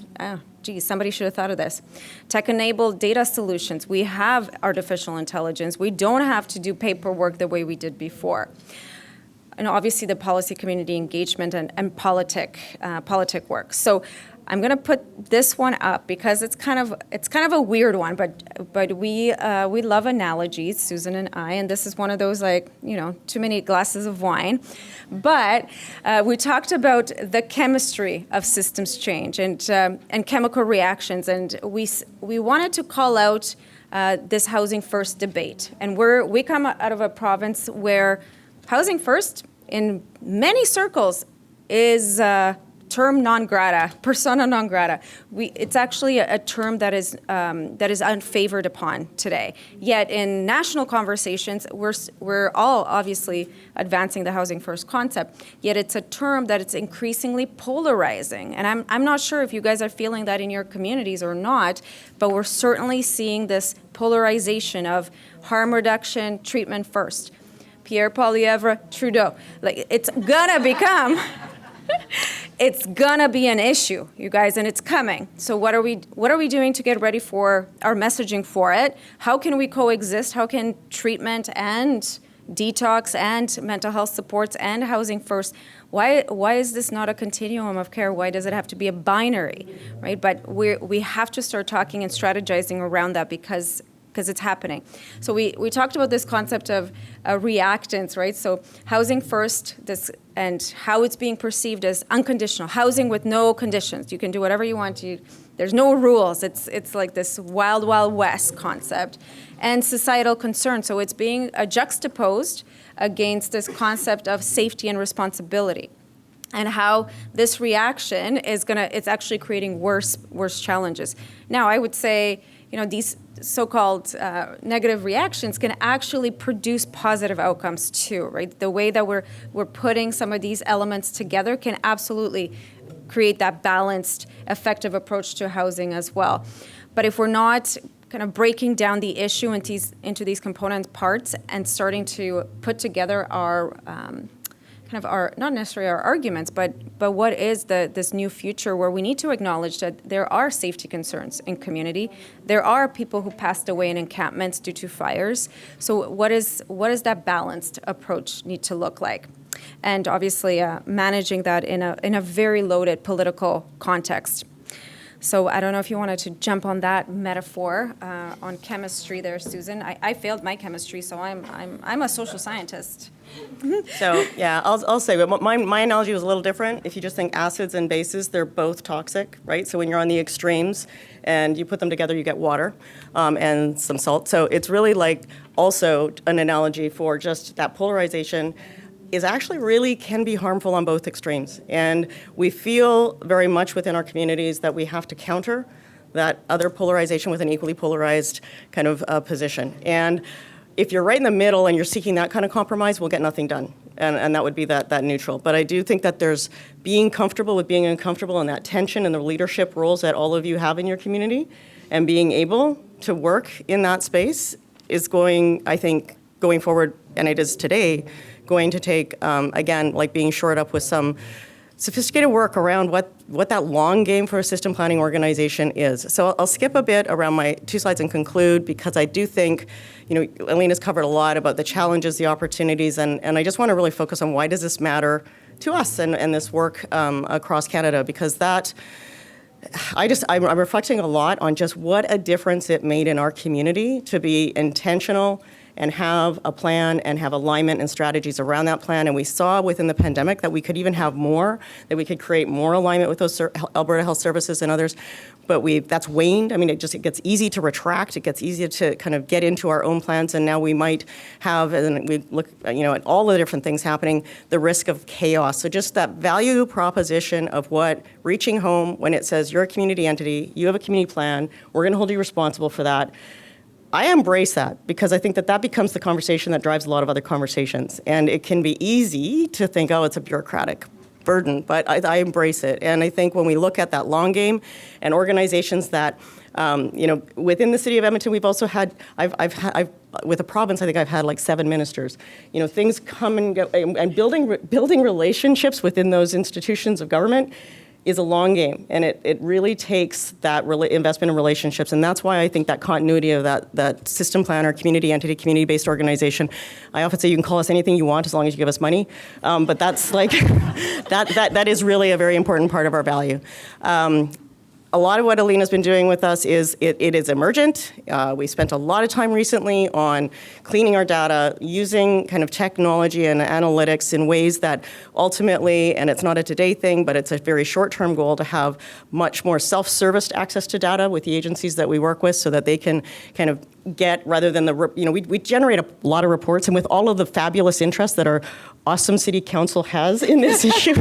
[SPEAKER 1] geez, somebody should have thought of this. Tech-enabled data solutions. We have artificial intelligence. We don't have to do paperwork the way we did before. And obviously the policy community engagement and politic work. So I'm going to put this one up because it's kind of a weird one, but we love analogies, Susan and I, and this is one of those, like, too many glasses of wine. But we talked about the chemistry of systems change and chemical reactions, and we wanted to call out this housing first debate. And we come out of a province where housing first, in many circles, is term non grata, persona non grata. It's actually a term that is unfavored upon today. Yet in national conversations, we're all obviously advancing the housing first concept. Yet it's a term that it's increasingly polarizing. And I'm not sure if you guys are feeling that in your communities or not, but we're certainly seeing this polarization of harm reduction, treatment first. Pierre Poilievre, Trudeau. Like, it's gonna become. It's gonna be an issue, you guys, and it's coming. So what are we doing to get ready for our messaging for it? How can we coexist? How can treatment and detox and mental health supports and housing first? Why is this not a continuum of care? Why does it have to be a binary, right? But we have to start talking and strategizing around that because it's happening. So we talked about this concept of reactance, right? So housing first, and how it's being perceived as unconditional, housing with no conditions. You can do whatever you want. There's no rules. It's like this wild, wild west concept. And societal concern. So it's being juxtaposed against this concept of safety and responsibility. And how this reaction it's actually creating worse challenges. Now, I would say, these so-called negative reactions can actually produce positive outcomes too, right? The way that we're putting some of these elements together can absolutely create that balanced, effective approach to housing as well. But if we're not kind of breaking down the issue into these component parts and starting to put together our kind of our, not necessarily our arguments, but what is this new future where we need to acknowledge that there are safety concerns in community. There are people who passed away in encampments due to fires. So what is that balanced approach need to look like? And obviously managing that in a very loaded political context. So I don't know if you wanted to jump on that metaphor on chemistry there, Susan. I failed my chemistry, so I'm a social scientist.
[SPEAKER 6] So yeah, I'll say, but my analogy was a little different. If you just think acids and bases, they're both toxic, right? So when you're on the extremes and you put them together, you get water and some salt. So it's really like also an analogy for just that polarization is actually really can be harmful on both extremes. And we feel very much within our communities that we have to counter that other polarization with an equally polarized kind of position. And if you're right in the middle and you're seeking that kind of compromise, we'll get nothing done. And that would be that neutral. But I do think that there's being comfortable with being uncomfortable and that tension and the leadership roles that all of you have in your community and being able to work in that space is going, I think, going forward, and it is today, going to take, again, like being shored up with some sophisticated work around what that long game for a system planning organization is. So I'll skip a bit around my 2 slides and conclude because I do think, Alina's covered a lot about the challenges, the opportunities, and I just want to really focus on why does this matter to us and this work across Canada, because that, I'm reflecting a lot on just what a difference it made in our community to be intentional and have a plan and have alignment and strategies around that plan. And we saw within the pandemic that we could even have more, that we could create more alignment with those Alberta Health Services and others. But that's waned. I mean, it gets easy to retract. It gets easier to kind of get into our own plans. And now we might have, and we look, at all the different things happening, the risk of chaos. So just that value proposition of what reaching home when it says you're a community entity, you have a community plan, we're going to hold you responsible for that. I embrace that because I think that becomes the conversation that drives a lot of other conversations. And it can be easy to think, oh, it's a bureaucratic burden, but I embrace it. And I think when we look at that long game and organizations that, within the city of Edmonton, we've also had, I've with the province, I think I've had like 7 ministers. Things come and go, and building relationships within those institutions of government is a long game, and it really takes that investment in relationships, and that's why I think that continuity of that system planner, community entity, community-based organization. I often say you can call us anything you want as long as you give us money, but that's like that is really a very important part of our value. A lot of what Alina's been doing with us is it is emergent. We spent a lot of time recently on cleaning our data, using kind of technology and analytics in ways that ultimately, and it's not a today thing, but it's a very short-term goal to have much more self-serviced access to data with the agencies that we work with so that they can kind of get, rather than we generate a lot of reports, and with all of the fabulous interest that our awesome city council has in this issue,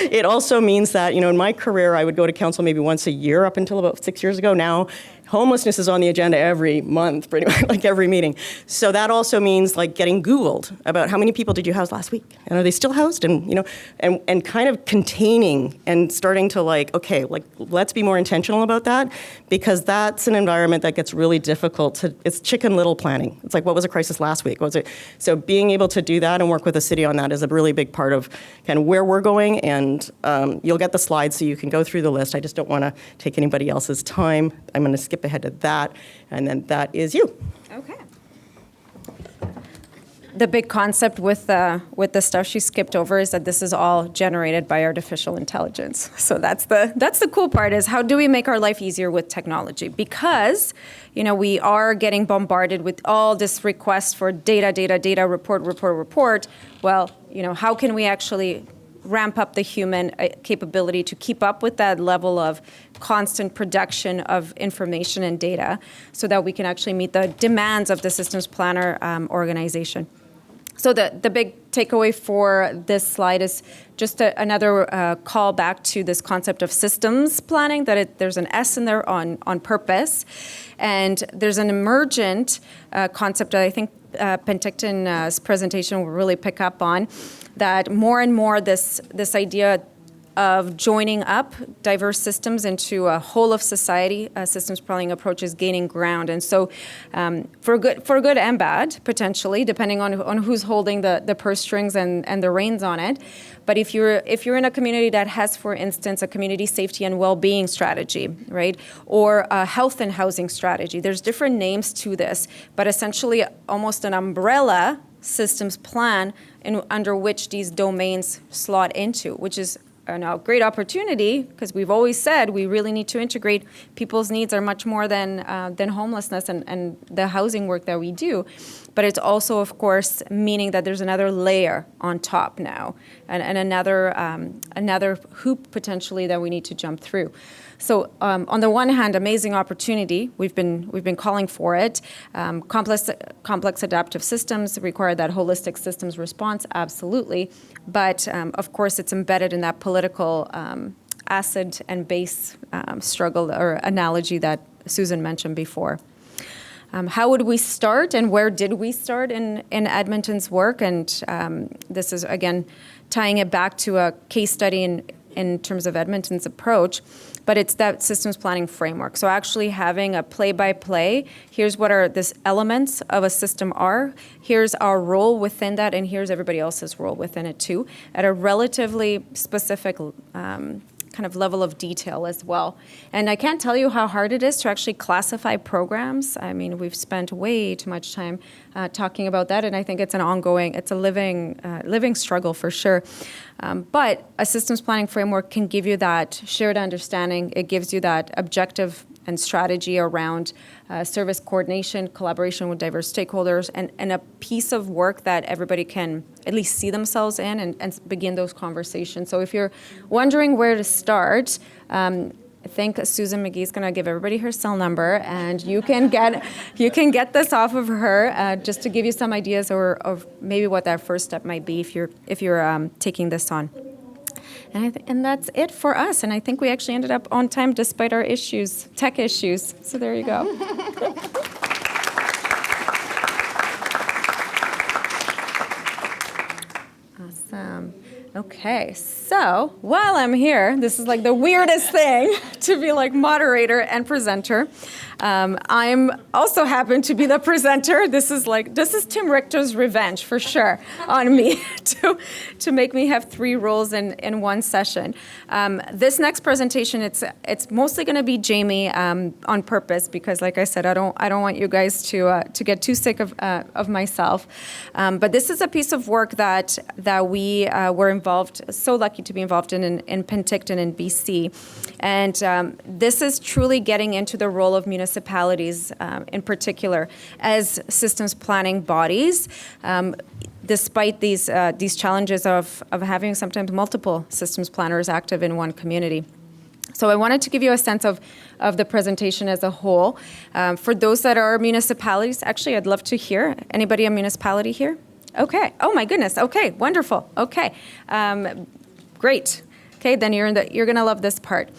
[SPEAKER 6] it also means that, in my career, I would go to council maybe once a year up until about 6 years ago. Now, homelessness is on the agenda every month, pretty much, like every meeting. So that also means like getting Googled about how many people did you house last week? And are they still housed? And, and kind of containing and starting to let's be more intentional about that, because that's an environment that gets really difficult it's Chicken Little planning. It's like, what was a crisis last week? What was it? So being able to do that and work with the city on that is a really big part of kind of where we're going. And you'll get the slides so you can go through the list. I just don't want to take anybody else's time. I'm going to skip ahead to that, and then that is you.
[SPEAKER 1] Okay. The big concept with the stuff she skipped over is that this is all generated by artificial intelligence. So that's the cool part, is how do we make our life easier with technology? Because, we are getting bombarded with all this request for data, report. Well, how can we actually ramp up the human capability to keep up with that level of constant production of information and data so that we can actually meet the demands of the systems planner organization. So the big takeaway for this slide is just another call back to this concept of systems planning, that there's an S in there on purpose. And there's an emergent concept that I think Penticton's presentation will really pick up on, that more and more this idea of joining up diverse systems into a whole of society systems planning approach is gaining ground. And so for good and bad, potentially, depending on who's holding the purse strings and the reins on it. But if you're in a community that has, for instance, a community safety and well-being strategy, right, or a health and housing strategy, there's different names to this, but essentially almost an umbrella systems plan under which these domains slot into, which is a great opportunity, because we've always said we really need to integrate. People's needs are much more than homelessness and the housing work that we do. But it's also, of course, meaning that there's another layer on top now, and another hoop potentially that we need to jump through. So on the one hand, amazing opportunity. We've been calling for it. Complex adaptive systems require that holistic systems response, absolutely. But of course, it's embedded in that political acid and base struggle or analogy that Susan mentioned before. How would we start, and where did we start in Edmonton's work? And this is, again, tying it back to a case study in terms of Edmonton's approach, but it's that systems planning framework. So actually having a play-by-play, here's what these elements of a system are, here's our role within that, and here's everybody else's role within it too, at a relatively specific kind of level of detail as well. And I can't tell you how hard it is to actually classify programs. I mean, we've spent way too much time talking about that, and I think it's a living struggle for sure. But a systems planning framework can give you that shared understanding. It gives you that objective and strategy around service coordination, collaboration with diverse stakeholders, and a piece of work that everybody can at least see themselves in and begin those conversations. So if you're wondering where to start, I think Susan McGee's going to give everybody her cell number, and you can get this off of her just to give you some ideas of maybe what that first step might be if you're taking this on. And that's it for us. And I think we actually ended up on time despite our tech issues. So there you go. Awesome. Okay, so while I'm here, this is like the weirdest thing to be like moderator and presenter. I'm also happen to be the presenter. This is Tim Richter's revenge for sure on me to make me have 3 roles in one session. This next presentation, it's mostly going to be Jamie on purpose, because like I said, I don't want you guys to get too sick of myself. But this is a piece of work that we were so lucky to be involved in Penticton in BC. And this is truly getting into the role of municipalities in particular as systems planning bodies, despite these challenges of having sometimes multiple systems planners active in one community. So I wanted to give you a sense of the presentation as a whole. For those that are municipalities, actually, I'd love to hear. Anybody a municipality here? Okay. Oh my goodness. Okay. Wonderful. Okay. Great. Okay. Then you're going to love this part.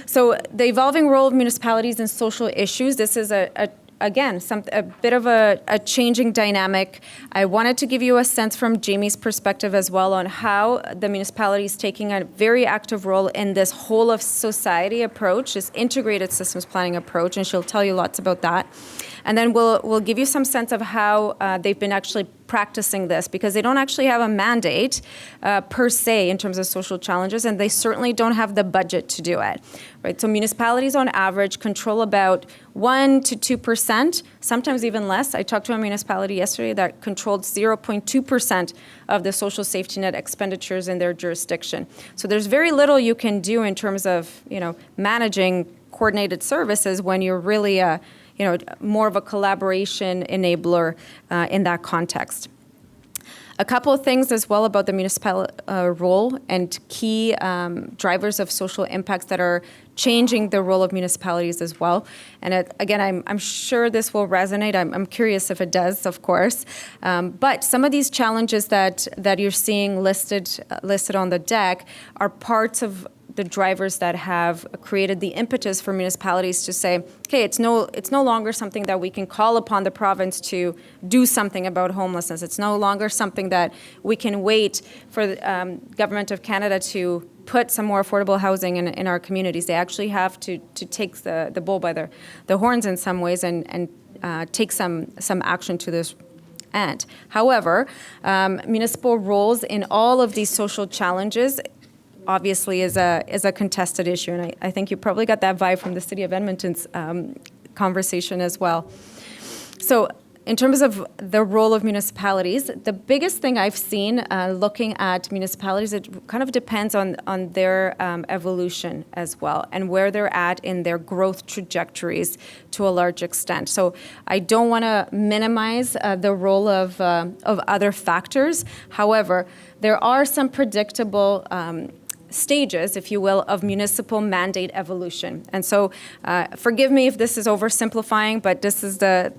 [SPEAKER 1] So the evolving role of municipalities in social issues. This is a bit of a changing dynamic. I wanted to give you a sense from Jamie's perspective as well on how the municipality is taking a very active role in this whole of society approach, this integrated systems planning approach, and she'll tell you lots about that. And then we'll give you some sense of how they've been actually practicing this, because they don't actually have a mandate per se in terms of social challenges, and they certainly don't have the budget to do it, right? So municipalities on average control about 1% to 2%, sometimes even less. I talked to a municipality yesterday that controlled 0.2% of the social safety net expenditures in their jurisdiction. So there's very little you can do in terms of, managing coordinated services when you're really more of a collaboration enabler in that context. A couple of things as well about the municipal role and key drivers of social impacts that are changing the role of municipalities as well. And again, I'm sure this will resonate. I'm curious if it does, of course. But some of these challenges that you're seeing listed on the deck are parts of the drivers that have created the impetus for municipalities to say, okay, it's no longer something that we can call upon the province to do something about homelessness. It's no longer something that we can wait for the Government of Canada to put some more affordable housing in our communities. They actually have to take the bull by the horns in some ways and take some action to this end. However, municipal roles in all of these social challenges obviously is a contested issue, and I think you probably got that vibe from the City of Edmonton's conversation as well. So in terms of the role of municipalities, the biggest thing I've seen looking at municipalities, it kind of depends on their evolution as well and where they're at in their growth trajectories to a large extent. So I don't want to minimize the role of other factors. However, there are some predictable stages, if you will, of municipal mandate evolution. And so forgive me if this is oversimplifying, but this is the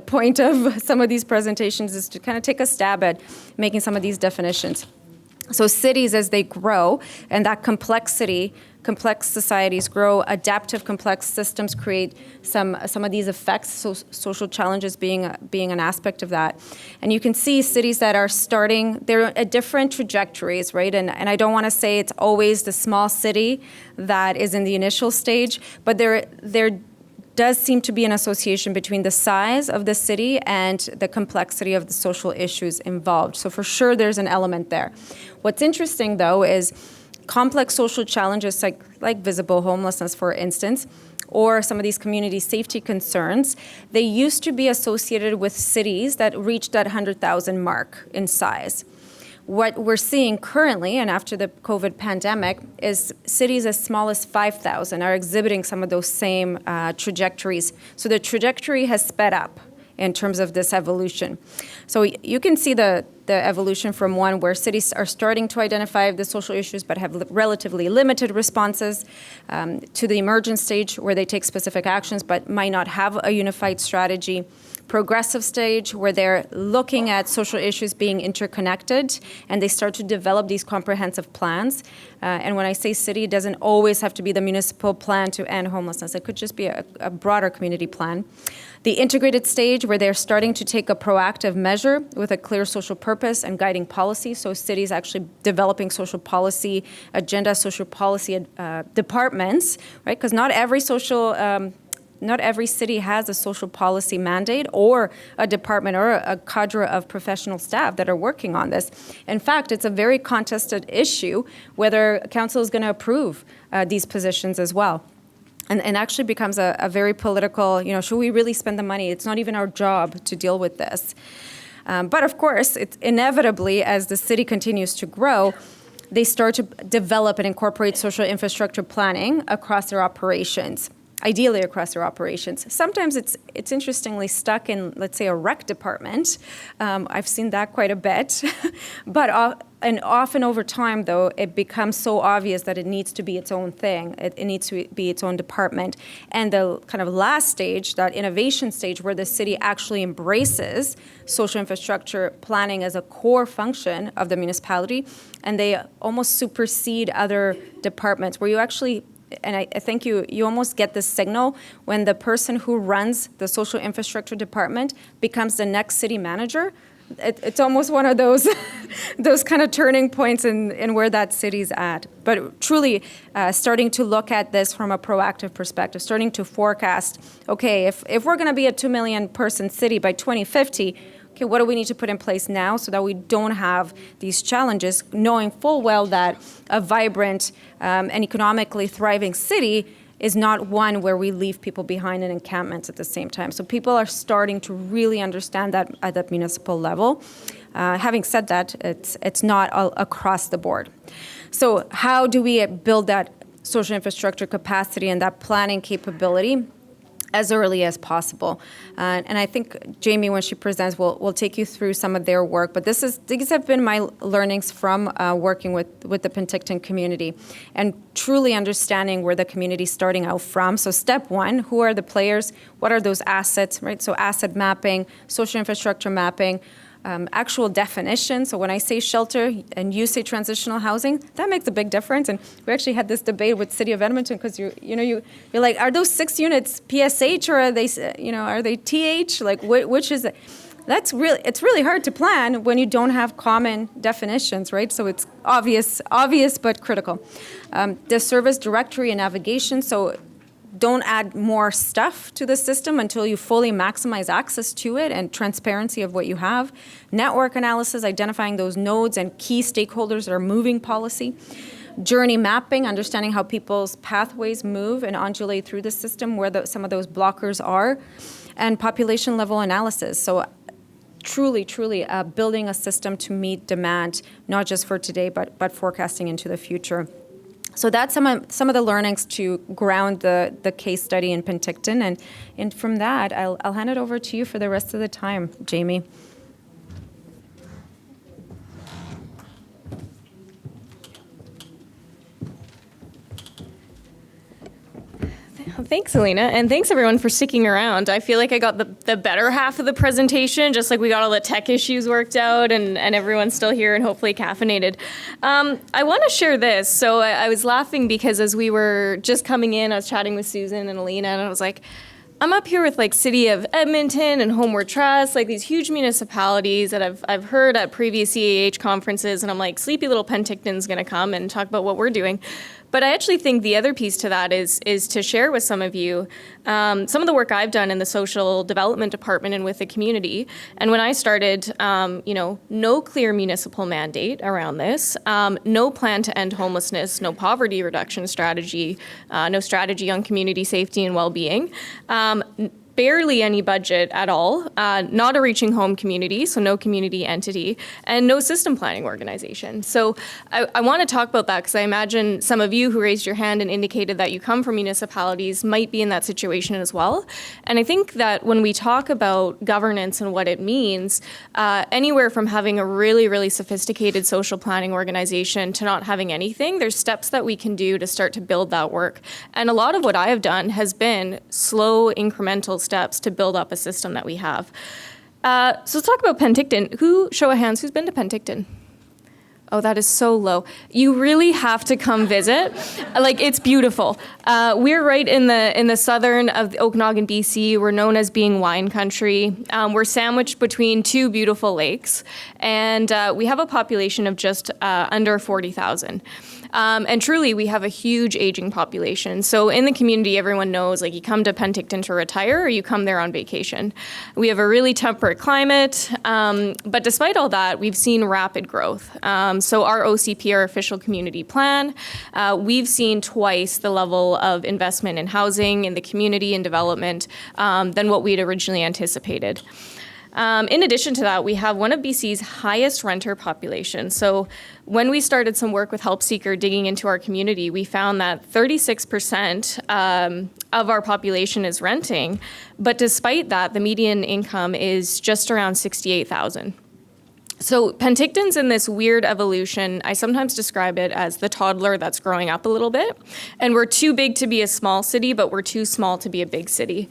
[SPEAKER 1] point of some of these presentations is to kind of take a stab at making some of these definitions. So cities, as they grow, and that complex societies grow, adaptive complex systems create some of these effects, so social challenges being an aspect of that. And you can see cities that are starting, they're at different trajectories, right? And I don't want to say it's always the small city that is in the initial stage, but there does seem to be an association between the size of the city and the complexity of the social issues involved. So for sure, there's an element there. What's interesting, though, is complex social challenges like visible homelessness, for instance, or some of these community safety concerns, they used to be associated with cities that reached that 100,000 mark in size. What we're seeing currently, and after the COVID pandemic, is cities as small as 5,000 are exhibiting some of those same trajectories. So the trajectory has sped up in terms of this evolution. So you can see the evolution from one where cities are starting to identify the social issues but have relatively limited responses, to the emergent stage where they take specific actions but might not have a unified strategy. Progressive stage where they're looking at social issues being interconnected and they start to develop these comprehensive plans. And when I say city, it doesn't always have to be the municipal plan to end homelessness. It could just be a broader community plan. The integrated stage where they're starting to take a proactive measure with a clear social purpose and guiding policy. So cities actually developing social policy agenda, social policy departments, right? Because not every city has a social policy mandate or a department or a cadre of professional staff that are working on this. In fact, it's a very contested issue whether council is going to approve these positions as well. And actually becomes a very political, should we really spend the money? It's not even our job to deal with this. But of course, it's inevitably, as the city continues to grow, they start to develop and incorporate social infrastructure planning across their operations. Ideally across their operations. Sometimes it's interestingly stuck in, let's say, a rec department. I've seen that quite a bit. But and often over time, though, it becomes so obvious that it needs to be its own thing. It needs to be its own department. And the kind of last stage, that innovation stage where the city actually embraces social infrastructure planning as a core function of the municipality, and they almost supersede other departments where you actually, and I think you almost get this signal when the person who runs the social infrastructure department becomes the next city manager. It's almost one of those those kind of turning points in where that city's at. But truly starting to look at this from a proactive perspective, starting to forecast, okay, if we're going to be a 2 million person city by 2050, okay, what do we need to put in place now so that we don't have these challenges, knowing full well that a vibrant and economically thriving city is not one where we leave people behind in encampments at the same time. So people are starting to really understand that at that municipal level. Having said that, it's not all across the board. So how do we build that social infrastructure capacity and that planning capability as early as possible? And I think Jamie, when she presents, will take you through some of their work. But these have been my learnings from working with the Penticton community and truly understanding where the community is starting out from. So step one, who are the players? What are those assets, right? So asset mapping, social infrastructure mapping, actual definition. So when I say shelter and you say transitional housing, that makes a big difference. And we actually had this debate with City of Edmonton because you're like, are those 6 units PSH or are they TH? Like which is it? it's really hard to plan when you don't have common definitions, right? So it's obvious but critical. The service directory and navigation, so don't add more stuff to the system until you fully maximize access to it and transparency of what you have. Network analysis, identifying those nodes and key stakeholders that are moving policy. Journey mapping, understanding how people's pathways move and undulate through the system, where some of those blockers are. And population level analysis. So truly building a system to meet demand, not just for today, but forecasting into the future. So that's some of the learnings to ground the case study in Penticton. And from that, I'll hand it over to you for the rest of the time, Jamie.
[SPEAKER 9] Thanks, Alina, and thanks everyone for sticking around. I feel like I got the better half of the presentation, just like we got all the tech issues worked out and everyone's still here and hopefully caffeinated. I want to share this. So I was laughing because as we were just coming in, I was chatting with Susan and Alina, and I was like, I'm up here with like City of Edmonton and Homeward Trust, like these huge municipalities that I've heard at previous CAH conferences, and I'm like, sleepy little Penticton's going to come and talk about what we're doing. But I actually think the other piece to that is to share with some of you some of the work I've done in the social development department and with the community. And when I started, no clear municipal mandate around this, no plan to end homelessness, no poverty reduction strategy, no strategy on community safety and well-being. Barely any budget at all, not a reaching home community, so no community entity, and no system planning organization. So I want to talk about that because I imagine some of you who raised your hand and indicated that you come from municipalities might be in that situation as well. And I think that when we talk about governance and what it means, anywhere from having a really, really sophisticated social planning organization to not having anything, there's steps that we can do to start to build that work. And a lot of what I have done has been slow, incremental steps to build up a system that we have. So let's talk about Penticton. Show of hands, who's been to Penticton? Oh, that is so low. You really have to come visit. Like, it's beautiful. We're right in the southern of the Okanagan, BC. We're known as being wine country. We're sandwiched between two beautiful lakes, and we have a population of just under 40,000. And truly, we have a huge aging population. So in the community, everyone knows, like, you come to Penticton to retire or you come there on vacation. We have a really temperate climate, but despite all that, we've seen rapid growth. So our OCP, our official community plan, we've seen twice the level of investment in housing, in the community and development than what we'd originally anticipated. In addition to that, we have one of BC's highest renter populations. So when we started some work with Help Seeker digging into our community, we found that 36% of our population is renting. But despite that, the median income is just around $68,000. So Penticton's in this weird evolution. I sometimes describe it as the toddler that's growing up a little bit. And we're too big to be a small city, but we're too small to be a big city.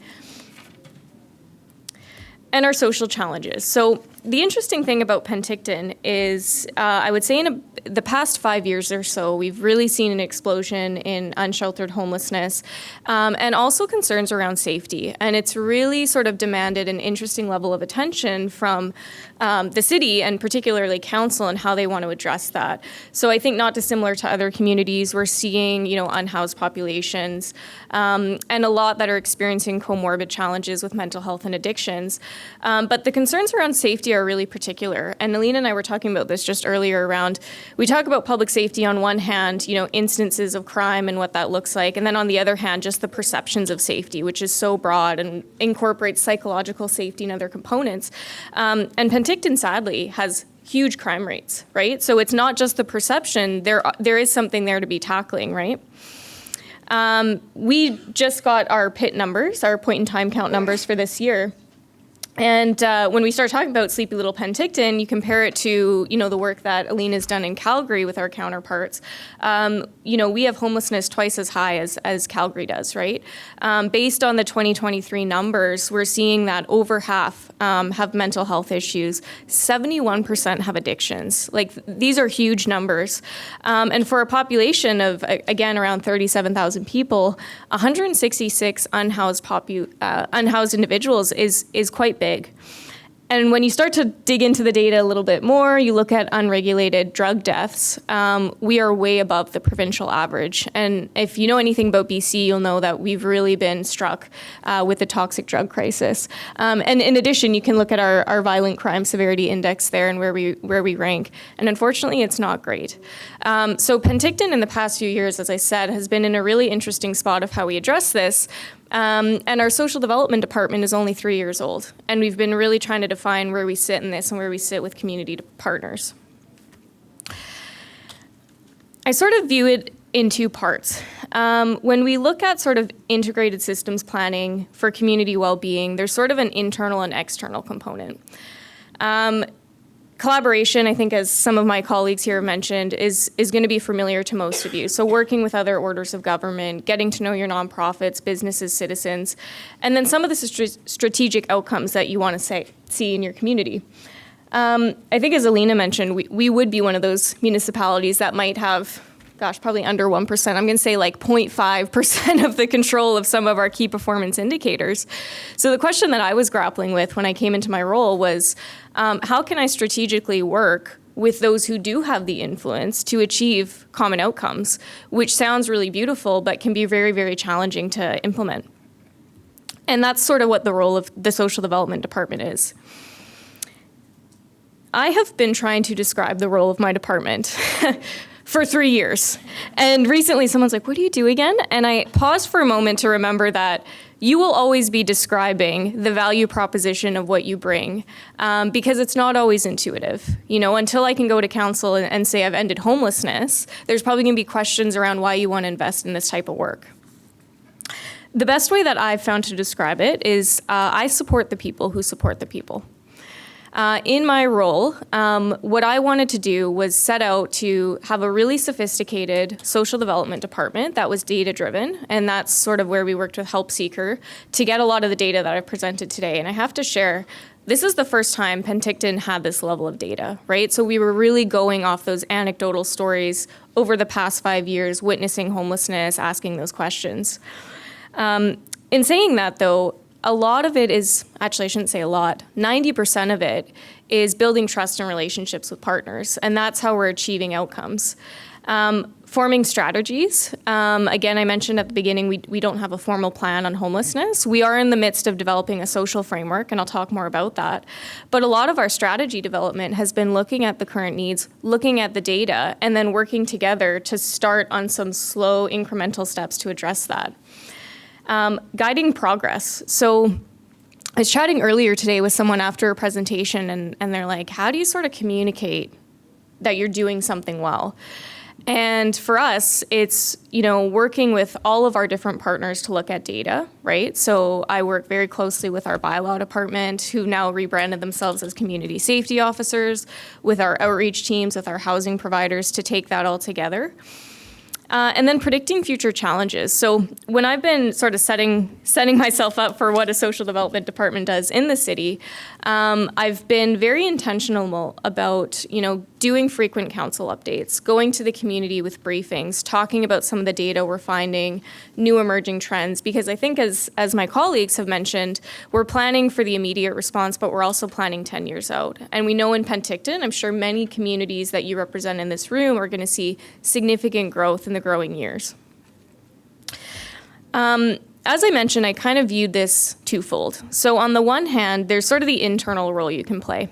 [SPEAKER 9] And our social challenges. So the interesting thing about Penticton is, I would say in the past 5 years or so, we've really seen an explosion in unsheltered homelessness and also concerns around safety. And it's really sort of demanded an interesting level of attention from the city and particularly council and how they want to address that. So I think not dissimilar to other communities, we're seeing, unhoused populations and a lot that are experiencing comorbid challenges with mental health and addictions. But the concerns around safety are really particular. And Alina and I were talking about this just earlier around, we talk about public safety on one hand, instances of crime and what that looks like. And then on the other hand, just the perceptions of safety, which is so broad and incorporates psychological safety and other components. And Penticton, sadly, has huge crime rates, right? So it's not just the perception, there is something there to be tackling, right? We just got our PIT numbers, our point in time count numbers for this year. And when we start talking about Sleepy Little Penticton, you compare it to, the work that Alina's done in Calgary with our counterparts. We have homelessness twice as high as Calgary does, right? Based on the 2023 numbers, we're seeing that over half have mental health issues. 71% have addictions. Like, these are huge numbers. And for a population of, again, around 37,000 people, 166 unhoused individuals is quite big. And when you start to dig into the data a little bit more, you look at unregulated drug deaths, we are way above the provincial average. And if you know anything about BC, you'll know that we've really been struck with the toxic drug crisis. And in addition, you can look at our violent crime severity index there and where we rank. And unfortunately, it's not great. So Penticton in the past few years, as I said, has been in a really interesting spot of how we address this. And our social development department is only 3 years old. And we've been really trying to define where we sit in this and where we sit with community partners. I sort of view it in two parts. When we look at sort of integrated systems planning for community well-being, there's sort of an internal and external component. Collaboration, I think, as some of my colleagues here have mentioned, is going to be familiar to most of you. So working with other orders of government, getting to know your nonprofits, businesses, citizens, and then some of the strategic outcomes that you want to see in your community. I think, as Alina mentioned, we would be one of those municipalities that might have, probably under 1%. I'm going to say like 0.5% of the control of some of our key performance indicators. So the question that I was grappling with when I came into my role was, how can I strategically work with those who do have the influence to achieve common outcomes, which sounds really beautiful, but can be very, very challenging to implement. And that's sort of what the role of the social development department is. I have been trying to describe the role of my department for 3 years. And recently someone's like, what do you do again? And I paused for a moment to remember that you will always be describing the value proposition of what you bring, because it's not always intuitive. You know, until I can go to council and say I've ended homelessness, there's probably gonna be questions around why you wanna invest in this type of work. The best way that I've found to describe it is I support the people who support the people. In my role, what I wanted to do was set out to have a really sophisticated social development department that was data-driven, and that's sort of where we worked with Help Seeker to get a lot of the data that I've presented today. And I have to share, this is the first time Penticton had this level of data, right? So we were really going off those anecdotal stories over the past 5 years, witnessing homelessness, asking those questions. In saying that, though, a lot of it is, actually I shouldn't say a lot, 90% of it is building trust and relationships with partners, and that's how we're achieving outcomes. Forming strategies. Again, I mentioned at the beginning, we don't have a formal plan on homelessness. We are in the midst of developing a social framework, and I'll talk more about that. But a lot of our strategy development has been looking at the current needs, looking at the data, and then working together to start on some slow incremental steps to address that. Guiding progress. So I was chatting earlier today with someone after a presentation, and they're like, how do you sort of communicate that you're doing something well? And for us, it's, you know, working with all of our different partners to look at data, right? So I work very closely with our bylaw department, who now rebranded themselves as community safety officers, with our outreach teams, with our housing providers to take that all together. And then predicting future challenges. So when I've been sort of setting myself up for what a social development department does in the city, I've been very intentional about, you know, doing frequent council updates, going to the community with briefings, talking about some of the data we're finding, new emerging trends, because I think as my colleagues have mentioned, we're planning for the immediate response, but we're also planning 10 years out. And we know in Penticton, I'm sure many communities that you represent in this room are going to see significant growth in the growing years. As I mentioned, I kind of viewed this twofold. So on the one hand, there's sort of the internal role you can play.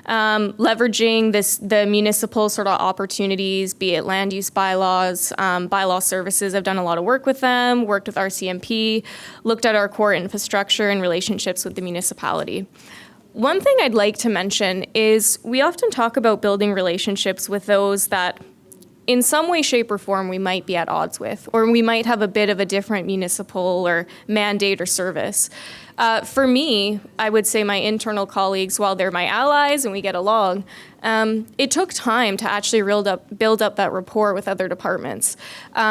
[SPEAKER 9] Leveraging the municipal sort of opportunities, be it land use bylaws, bylaw services. I've done a lot of work with them, worked with RCMP, looked at our core infrastructure and relationships with the municipality. One thing I'd like to mention is we often talk about building relationships with those that in some way, shape, or form we might be at odds with, or we might have a bit of a different municipal or mandate or service. For me, I would say my internal colleagues, while they're my allies and we get along, it took time to actually build up that rapport with other departments.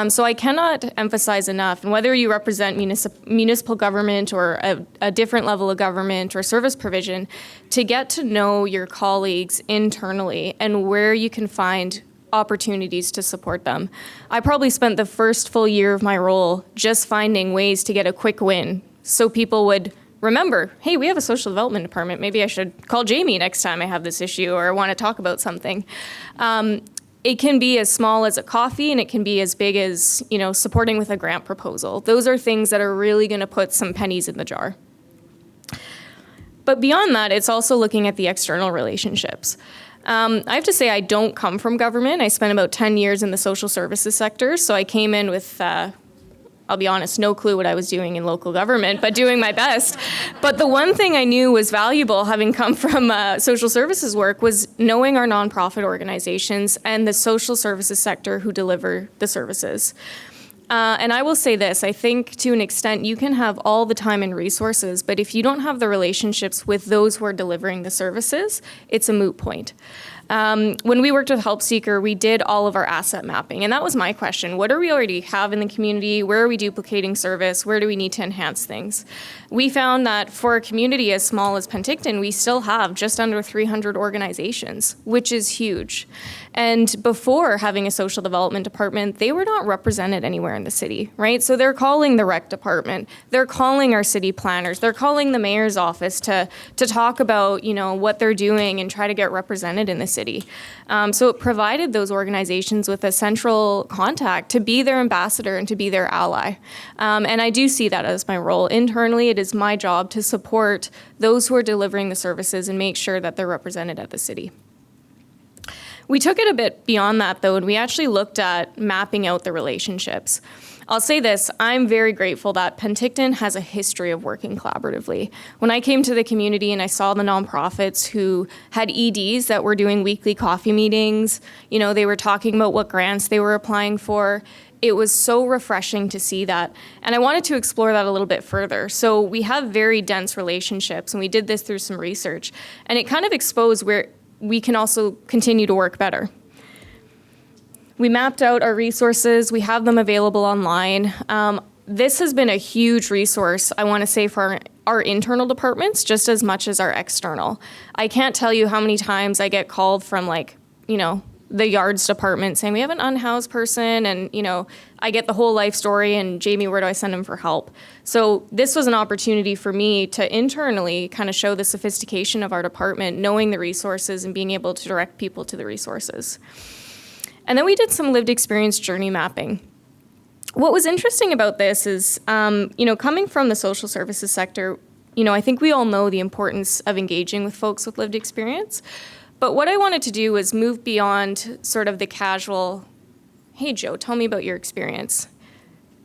[SPEAKER 9] So I cannot emphasize enough, and whether you represent municipal government or a different level of government or service provision, to get to know your colleagues internally and where you can find opportunities to support them. I probably spent the first full year of my role just finding ways to get a quick win so people would remember, hey, we have a social development department. Maybe I should call Jamie next time I have this issue or want to talk about something. It can be as small as a coffee, and it can be as big as, supporting with a grant proposal. Those are things that are really going to put some pennies in the jar. But beyond that, it's also looking at the external relationships. I have to say I don't come from government. I spent about 10 years in the social services sector, so I came in with, I'll be honest, no clue what I was doing in local government, but doing my best. But the one thing I knew was valuable, having come from social services work, was knowing our nonprofit organizations and the social services sector who deliver the services. And I will say this, I think to an extent you can have all the time and resources, but if you don't have the relationships with those who are delivering the services, it's a moot point. When we worked with Help Seeker, we did all of our asset mapping, and that was my question. What do we already have in the community? Where are we duplicating service? Where do we need to enhance things? We found that for a community as small as Penticton, we still have just under 300 organizations, which is huge. And before having a social development department, they were not represented anywhere in the city, right? So they're calling the rec department, they're calling our city planners, they're calling the mayor's office to talk about, what they're doing and try to get represented in the city. So it provided those organizations with a central contact to be their ambassador and to be their ally. And I do see that as my role. Internally, it is my job to support those who are delivering the services and make sure that they're represented at the city. We took it a bit beyond that, though, and we actually looked at mapping out the relationships. I'll say this, I'm very grateful that Penticton has a history of working collaboratively. When I came to the community and I saw the nonprofits who had EDs that were doing weekly coffee meetings, they were talking about what grants they were applying for, it was so refreshing to see that. And I wanted to explore that a little bit further. So we have very dense relationships, and we did this through some research, and it kind of exposed where we can also continue to work better. We mapped out our resources. We have them available online. This has been a huge resource, I want to say, for our internal departments just as much as our external. I can't tell you how many times I get called from the yards department saying we have an unhoused person, and I get the whole life story, and Jamie, where do I send them for help? So this was an opportunity for me to internally kind of show the sophistication of our department, knowing the resources and being able to direct people to the resources. And then we did some lived experience journey mapping. What was interesting about this is, coming from the social services sector, I think we all know the importance of engaging with folks with lived experience. But what I wanted to do was move beyond sort of the casual, hey, Joe, tell me about your experience.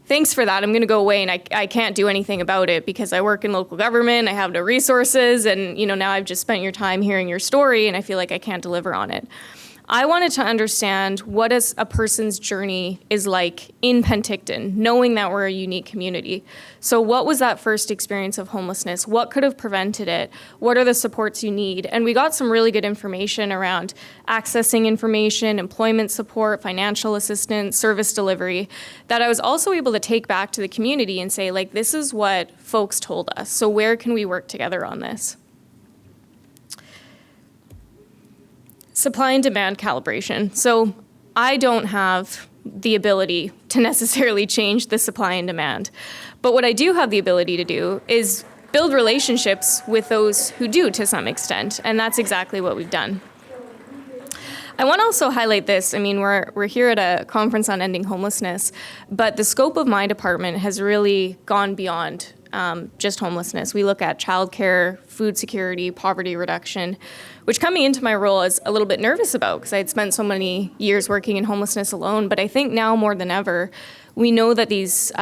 [SPEAKER 9] Thanks for that. I'm going to go away, and I can't do anything about it because I work in local government, I have no resources, and now I've just spent your time hearing your story, and I feel like I can't deliver on it. I wanted to understand what a person's journey is like in Penticton, knowing that we're a unique community. So what was that first experience of homelessness? What could have prevented it? What are the supports you need? And we got some really good information around accessing information, employment support, financial assistance, service delivery, that I was also able to take back to the community and say, this is what folks told us. So where can we work together on this? Supply and demand calibration. So I don't have the ability to necessarily change the supply and demand. But what I do have the ability to do is build relationships with those who do to some extent, and that's exactly what we've done. I want to also highlight this. We're here at a conference on ending homelessness, but the scope of my department has really gone beyond just homelessness. We look at childcare, food security, poverty reduction, which coming into my role I was a little bit nervous about because I had spent so many years working in homelessness alone. But I think now more than ever, we know that these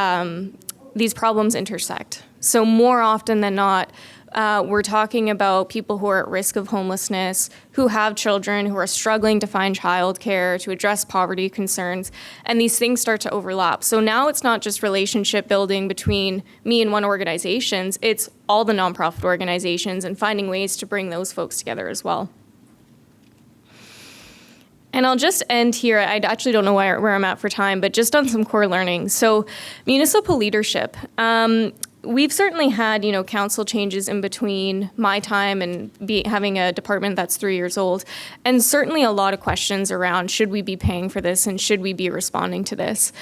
[SPEAKER 9] problems intersect. So more often than not, we're talking about people who are at risk of homelessness, who have children, who are struggling to find childcare, to address poverty concerns, and these things start to overlap. So now it's not just relationship building between me and one organization, it's all the nonprofit organizations and finding ways to bring those folks together as well. And I'll just end here. I actually don't know where I'm at for time, but just on some core learnings. So municipal leadership. We've certainly had, council changes in between my time and having a department that's 3 years old, and certainly a lot of questions around should we be paying for this and should we be responding to this.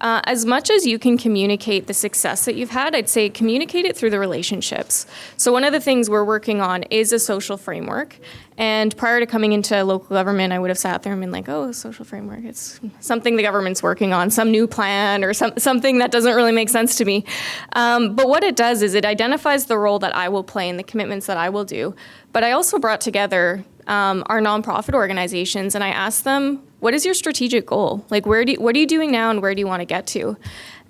[SPEAKER 9] as much as you can communicate the success that you've had, I'd say communicate it through the relationships. So one of the things we're working on is a social framework. And prior to coming into local government, I would have sat there and been like, oh, a social framework, it's something the government's working on, some new plan or something that doesn't really make sense to me. But what it does is it identifies the role that I will play and the commitments that I will do. But I also brought together our nonprofit organizations, and I asked them, what is your strategic goal? Like, what are you doing now and where do you want to get to?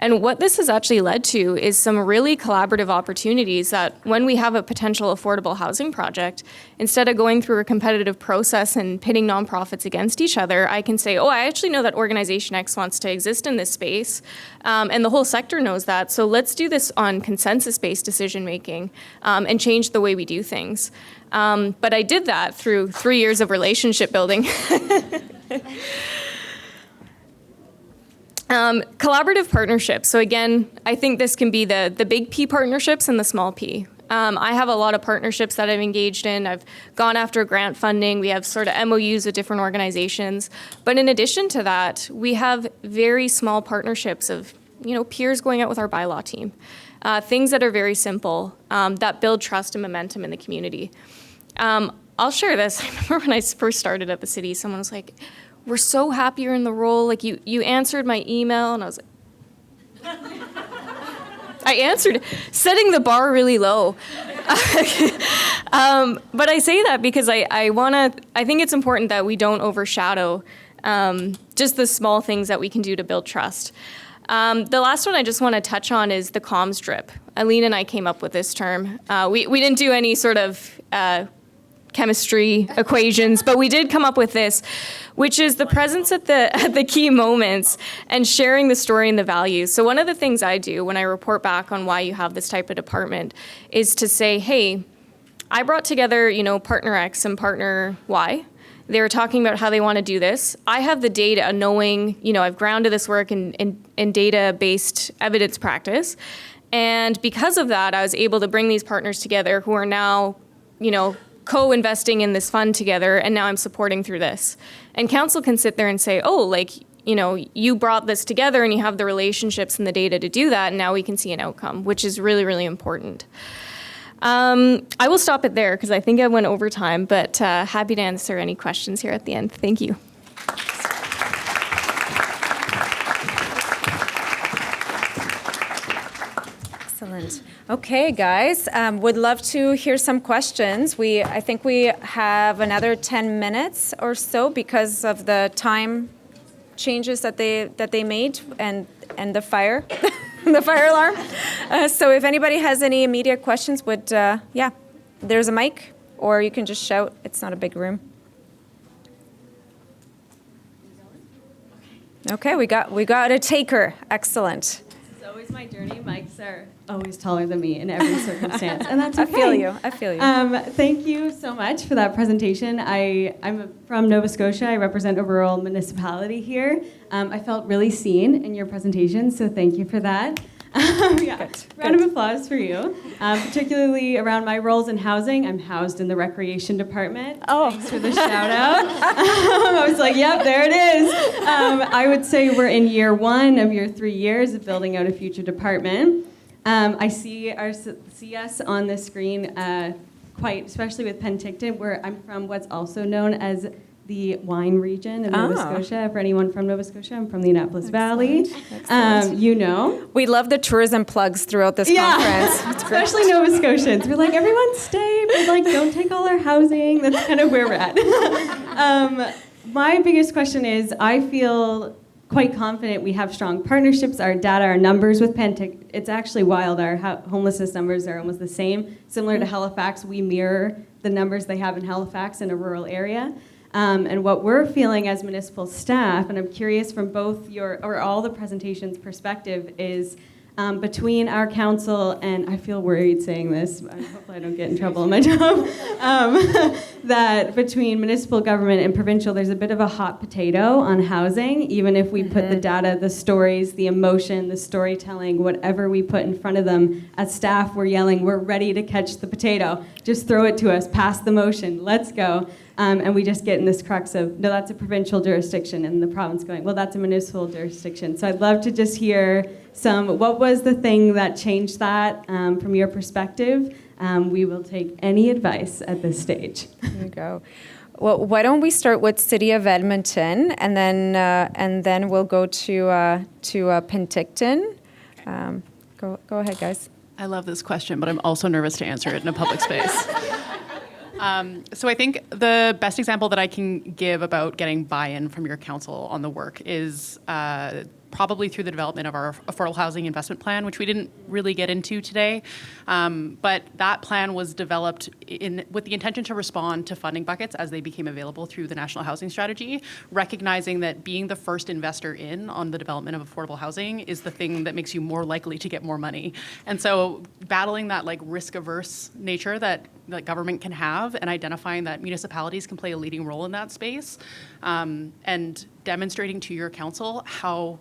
[SPEAKER 9] And what this has actually led to is some really collaborative opportunities that when we have a potential affordable housing project, instead of going through a competitive process and pitting nonprofits against each other, I can say, oh, I actually know that Organization X wants to exist in this space, and the whole sector knows that, so let's do this on consensus-based decision-making and change the way we do things. But I did that through 3 years of relationship building. Collaborative partnerships. So again, I think this can be the big P partnerships and the small P. I have a lot of partnerships that I've engaged in. I've gone after grant funding. We have sort of MOUs with different organizations. But in addition to that, we have very small partnerships of, peers going out with our bylaw team. Things that are very simple, that build trust and momentum in the community. I'll share this. I remember when I first started at the city, someone was like, we're so happy you're in the role. Like, you answered my email. And I was like, I answered, setting the bar really low. But I say that because I think it's important that we don't overshadow just the small things that we can do to build trust. The last one I just want to touch on is the comms drip. Aline and I came up with this term. We didn't do any sort of chemistry equations, but we did come up with this, which is the presence at the key moments and sharing the story and the values. So one of the things I do when I report back on why you have this type of department is to say, hey, I brought together, partner X and partner Y. They were talking about how they want to do this. I have the data knowing, I've grounded this work in data-based evidence practice. And because of that, I was able to bring these partners together who are now, co-investing in this fund together, and now I'm supporting through this. And council can sit there and say, oh, you brought this together and you have the relationships and the data to do that, and now we can see an outcome, which is really, really important. I will stop it there because I think I went over time, but happy to answer any questions here at the end. Thank you.
[SPEAKER 1] Excellent. Okay, guys, would love to hear some questions. I think we have another 10 minutes or so because of the time changes that they made and the fire, the fire alarm. So if anybody has any immediate questions, there's a mic, or you can just shout. It's not a big room. Okay, we got a taker. Excellent.
[SPEAKER 10] It's always my journey. Mics are always taller than me in every circumstance, and that's okay.
[SPEAKER 1] I feel you.
[SPEAKER 10] Thank you so much for that presentation. I'm from Nova Scotia. I represent a rural municipality here. I felt really seen in your presentation, so thank you for that. Round of applause for you, particularly around my roles in housing. I'm housed in the recreation department.
[SPEAKER 1] Oh.
[SPEAKER 10] Thanks for the shout out. I was like, yep, there it is. I would say we're in year 1 of your 3 years of building out a future department. I see us on the screen quite, especially with Penticton, where I'm from what's also known as the wine region of Nova Scotia. For anyone from Nova Scotia, I'm from the Annapolis Valley.
[SPEAKER 1] We love the tourism plugs throughout this conference.
[SPEAKER 10] Especially Nova Scotians. We're like, everyone stay, but don't take all our housing. That's kind of where we're at. My biggest question is, I feel quite confident we have strong partnerships. Our data, our numbers with Pentic, it's actually wild. Our homelessness numbers are almost the same. Similar to Halifax, we mirror the numbers they have in Halifax in a rural area. And what we're feeling as municipal staff, and I'm curious from both all the presentations' perspective, is between our council and, I feel worried saying this, hopefully I don't get in trouble in my job, that between municipal government and provincial, there's a bit of a hot potato on housing, even if we put the data, the stories, the emotion, the storytelling, whatever we put in front of them. As staff, we're yelling, we're ready to catch the potato. Just throw it to us, pass the motion, let's go. And we just get in this crux of, no, that's a provincial jurisdiction, and the province going, well, that's a municipal jurisdiction. So I'd love to just hear what was the thing that changed that from your perspective? We will take any advice at this stage.
[SPEAKER 1] There you go. Well, why don't we start with City of Edmonton, and then we'll go to Penticton. Go ahead, guys.
[SPEAKER 4] I love this question, but I'm also nervous to answer it in a public space. So I think the best example that I can give about getting buy-in from your council on the work is probably through the development of our affordable housing investment plan, which we didn't really get into today. But that plan was developed with the intention to respond to funding buckets as they became available through the National Housing Strategy, recognizing that being the first investor in on the development of affordable housing is the thing that makes you more likely to get more money. And so battling that like risk-averse nature that government can have and identifying that municipalities can play a leading role in that space, and demonstrating to your council how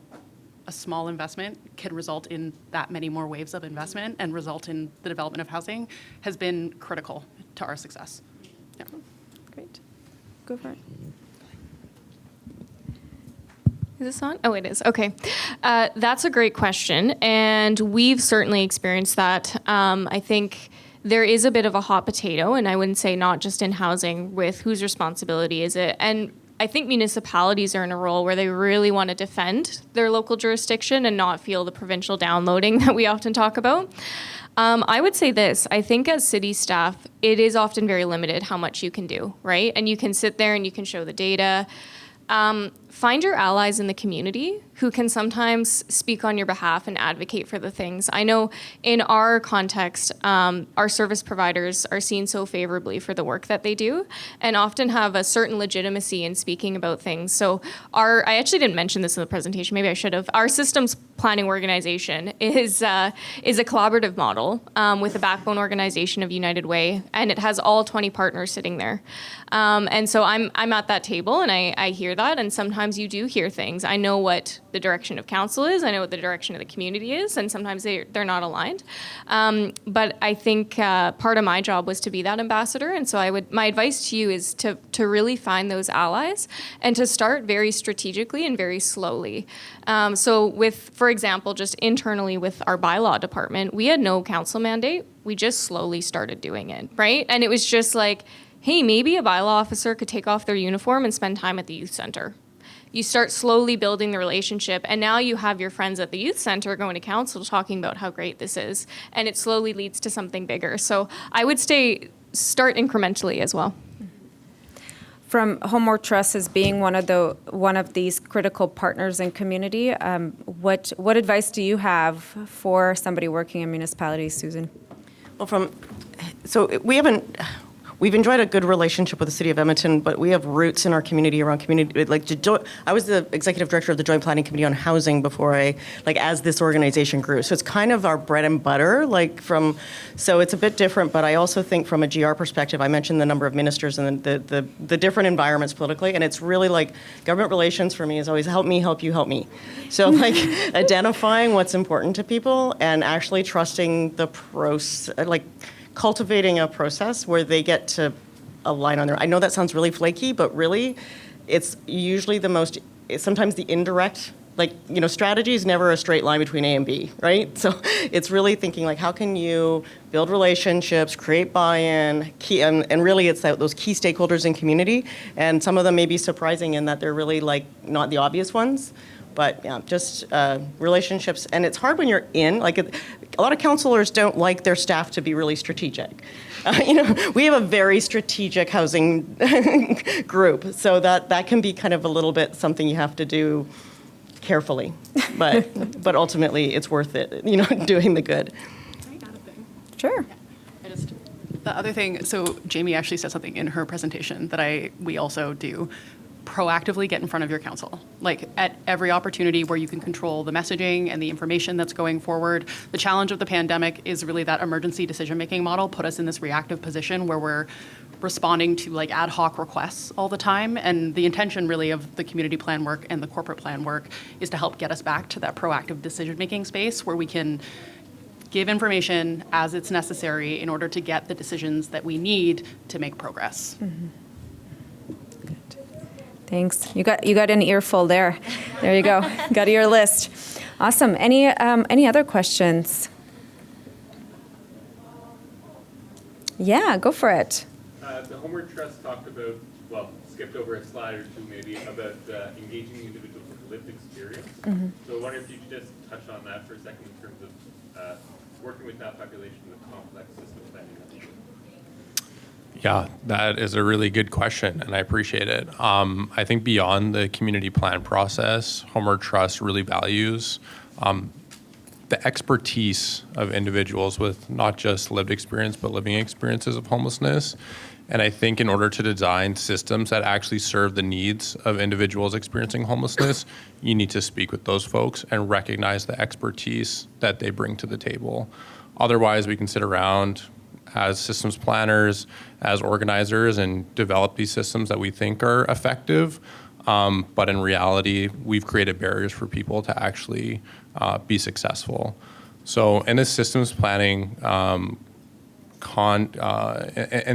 [SPEAKER 4] a small investment can result in that many more waves of investment and result in the development of housing has been critical to our success. Yeah.
[SPEAKER 1] Great. Go for it.
[SPEAKER 9] Is this on? Oh, it is. Okay. That's a great question. And we've certainly experienced that. I think there is a bit of a hot potato, and I wouldn't say not just in housing, with whose responsibility is it. And I think municipalities are in a role where they really want to defend their local jurisdiction and not feel the provincial downloading that we often talk about. I would say this, I think as city staff, it is often very limited how much you can do, right? And you can sit there and you can show the data. Find your allies in the community who can sometimes speak on your behalf and advocate for the things. I know in our context, our service providers are seen so favorably for the work that they do and often have a certain legitimacy in speaking about things. So I actually didn't mention this in the presentation, maybe I should have. Our systems planning organization is a collaborative model with a backbone organization of United Way, and it has all 20 partners sitting there. And so I'm at that table and I hear that, and sometimes you do hear things. I know what the direction of council is, I know what the direction of the community is, and sometimes they're not aligned. But I think part of my job was to be that ambassador, and so my advice to you is to really find those allies and to start very strategically and very slowly. So for example, just internally with our bylaw department, we had no council mandate. We just slowly started doing it, right? And it was just like, hey, maybe a bylaw officer could take off their uniform and spend time at the youth center. You start slowly building the relationship, and now you have your friends at the youth center going to council talking about how great this is, and it slowly leads to something bigger. So I would start incrementally as well.
[SPEAKER 1] From Homeward Trust as being one of these critical partners in community, what advice do you have for somebody working in municipalities, Susan?
[SPEAKER 6] Well, we've enjoyed a good relationship with the City of Edmonton, but we have roots in our community around community. I was the executive director of the Joint Planning Committee on Housing before as this organization grew. So it's kind of our bread and butter, so it's a bit different, but I also think from a GR perspective, I mentioned the number of ministers and the different environments politically, and it's really government relations for me is always help me, help you, help me. So identifying what's important to people and actually trusting the process, cultivating a process where they get to align on their. I know that sounds really flaky, but really, it's usually sometimes the indirect. Strategy is never a straight line between A and B, right? So it's really thinking how can you build relationships, create buy-in, and really it's those key stakeholders in community, and some of them may be surprising in that they're really not the obvious ones. But yeah, just relationships. And it's hard when you're in, a lot of councillors don't like their staff to be really strategic. We have a very strategic housing group, so that can be kind of a little bit something you have to do carefully. But ultimately, it's worth it, doing the good.
[SPEAKER 4] I got a thing.
[SPEAKER 1] Sure.
[SPEAKER 4] The other thing, so Jamie actually said something in her presentation that we also do. proactively get in front of your council, like at every opportunity where you can control the messaging and the information that's going forward. The challenge of the pandemic is really that emergency decision-making model put us in this reactive position where we're responding to like ad hoc requests all the time. And the intention really of the community plan work and the corporate plan work is to help get us back to that proactive decision-making space where we can give information as it's necessary in order to get the decisions that we need to make progress.
[SPEAKER 1] Thanks. You got an earful there. There you go. Got your list. Awesome. Any other questions? Yeah, go for it.
[SPEAKER 11] The Homeward Trust talked about, well, skipped over a slide or two maybe, about engaging individuals with lived experience. So I wonder if you could just touch on that for a second in terms of working with that population with complex system planning.
[SPEAKER 3] Yeah, that is a really good question, and I appreciate it. I think beyond the community plan process, Homeward Trust really values the expertise of individuals with not just lived experience, but living experiences of homelessness. And I think in order to design systems that actually serve the needs of individuals experiencing homelessness, you need to speak with those folks and recognize the expertise that they bring to the table. Otherwise, we can sit around as systems planners, as organizers, and develop these systems that we think are effective. But in reality, we've created barriers for people to actually be successful. So in this systems planning in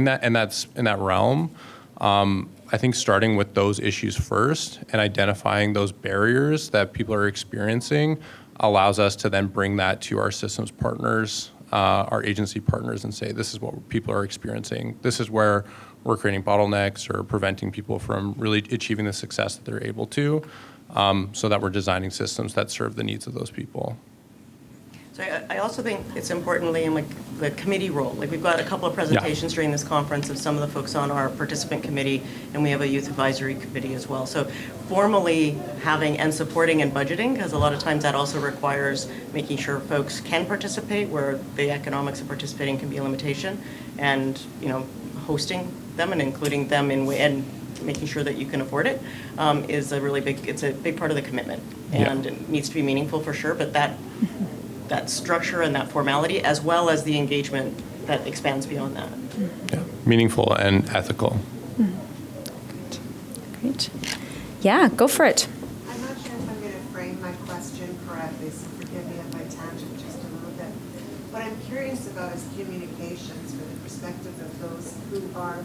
[SPEAKER 3] that realm, I think starting with those issues first and identifying those barriers that people are experiencing allows us to then bring that to our systems partners, our agency partners, and say, this is what people are experiencing. This is where we're creating bottlenecks or preventing people from really achieving the success that they're able to, so that we're designing systems that serve the needs of those people.
[SPEAKER 6] So I also think it's important, Liam, like the committee role. Like we've got a couple of presentations during this conference of some of the folks on our participant committee, and we have a youth advisory committee as well. So formally having and supporting and budgeting, because a lot of times that also requires making sure folks can participate where the economics of participating can be a limitation, and hosting them and including them and making sure that you can afford it is a really big, it's a big part of the commitment, and it needs to be meaningful for sure, but that structure and that formality, as well as the engagement that expands beyond that.
[SPEAKER 3] Yeah, meaningful and ethical.
[SPEAKER 1] Great. Yeah, go for it.
[SPEAKER 12] I'm not sure if I'm going to frame my question correctly, so forgive me if I tangent just a little bit. What I'm curious about is communications from the perspective of those who are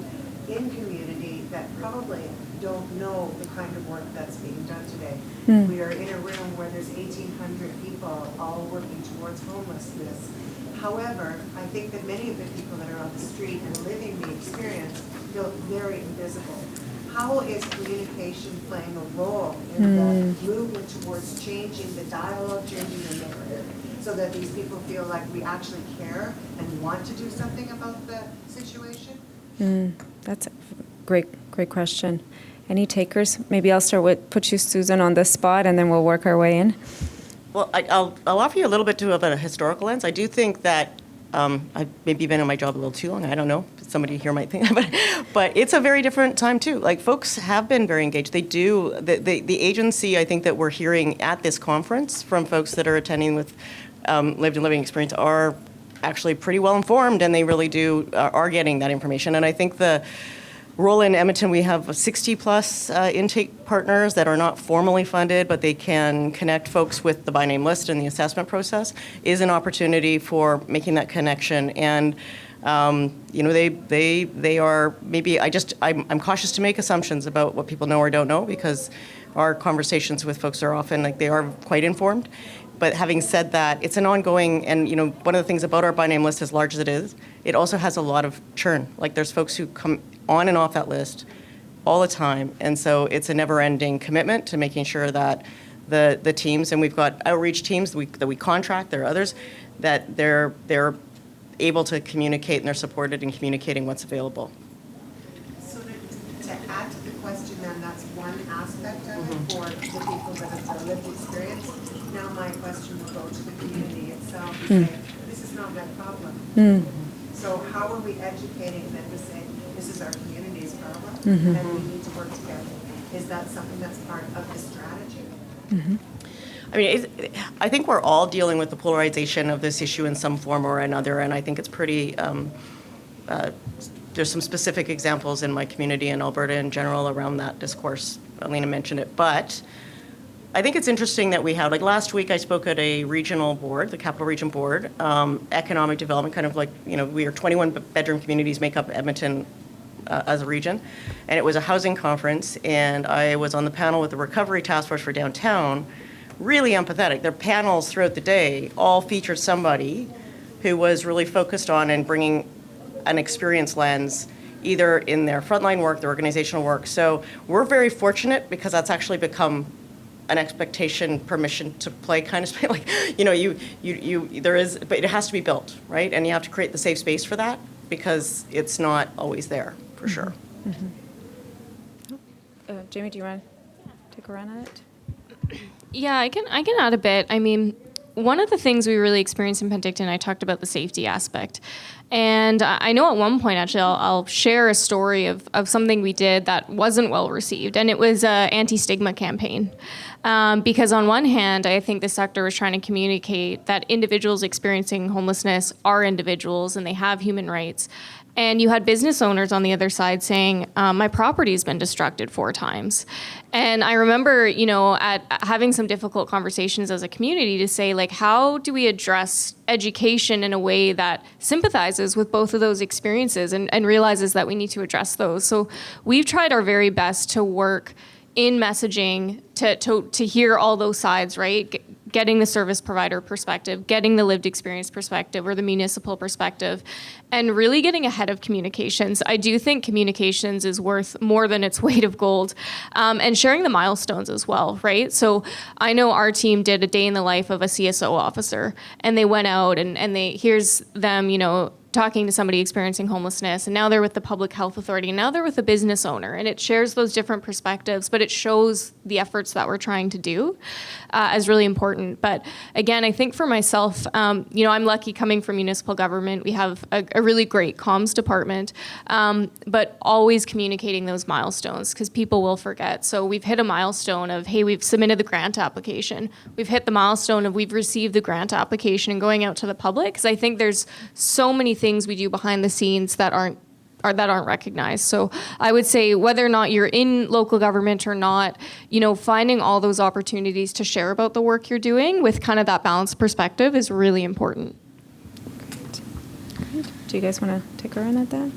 [SPEAKER 12] in community that probably don't know the kind of work that's being done today. We are in a room where there's 1,800 people all working towards homelessness. However, I think that many of the people that are on the street and living the experience feel very invisible. How is communication playing a role in the movement towards changing the dialogue, changing the narrative, so that these people feel like we actually care and want to do something about the situation?
[SPEAKER 1] That's a great question. Any takers? Maybe I'll start with put you, Susan, on the spot, and then we'll work our way in.
[SPEAKER 6] Well, I'll offer you a little bit of a historical lens. I do think that I've maybe been in my job a little too long. I don't know. Somebody here might think that, but it's a very different time too. Like folks have been very engaged. They do. The agency, I think that we're hearing at this conference from folks that are attending with lived and living experience are actually pretty well informed, and they really are getting that information. And I think the role in Edmonton, we have 60 plus intake partners that are not formally funded, but they can connect folks with the by name list and the assessment process is an opportunity for making that connection. And they are maybe, I'm cautious to make assumptions about what people know or don't know, because our conversations with folks are often like they are quite informed. But having said that, it's an ongoing, and one of the things about our by name list, as large as it is, it also has a lot of churn. Like there's folks who come on and off that list all the time, and so it's a never-ending commitment to making sure that the teams, and we've got outreach teams that we contract. There are others that they're able to communicate, and they're supported in communicating what's available.
[SPEAKER 12] So to add to the question, then that's one aspect of it for the people that have the lived experience. Now my question will go to the community itself and say, this is not my problem. So how are we educating them to say, this is our community's problem, and we need to work together? Is that something that's part of the strategy?
[SPEAKER 6] I mean, I think we're all dealing with the polarization of this issue in some form or another, and I think it's pretty, there's some specific examples in my community in Alberta in general around that discourse. Alina mentioned it, but I think it's interesting that we have, like last week I spoke at a regional board, the Capital Region Board, economic development, kind of like, we are 21 bedroom communities make up Edmonton as a region, and it was a housing conference, and I was on the panel with the Recovery Task Force for Downtown, really empathetic. Their panels throughout the day all featured somebody who was really focused on and bringing an experience lens either in their frontline work, their organizational work. So we're very fortunate because that's actually become an expectation, permission to play kind of space. Like, there is, but it has to be built, right? And you have to create the safe space for that because it's not always there, for sure.
[SPEAKER 1] Jamie, do you want to take a run at it?
[SPEAKER 9] Yeah, I can add a bit. I mean, one of the things we really experienced in Penticton, I talked about the safety aspect. And I know at one point, actually, I'll share a story of something we did that wasn't well received. And it was an anti-stigma campaign. Because on one hand, I think the sector was trying to communicate that individuals experiencing homelessness are individuals and they have human rights. And you had business owners on the other side saying, my property's been destructed 4 times. And I remember, at having some difficult conversations as a community to say, like, how do we address education in a way that sympathizes with both of those experiences and realizes that we need to address those? So we've tried our very best to work in messaging to hear all those sides, right? Getting the service provider perspective, getting the lived experience perspective or the municipal perspective, and really getting ahead of communications. I do think communications is worth more than its weight of gold, and sharing the milestones as well, right? So I know our team did a day in the life of a CSO officer, and they went out and here's them, talking to somebody experiencing homelessness, and now they're with the public health authority, and now they're with a business owner, and it shares those different perspectives, but it shows the efforts that we're trying to do as really important. But again, I think for myself, I'm lucky coming from municipal government. We have a really great comms department, but always communicating those milestones because people will forget. So we've hit a milestone of, hey, we've submitted the grant application. We've hit the milestone of we've received the grant application and going out to the public, because I think there's so many things we do behind the scenes that aren't recognized. So I would say whether or not you're in local government or not, finding all those opportunities to share about the work you're doing with kind of that balanced perspective is really important.
[SPEAKER 1] Great. Do you guys want to take a run at that?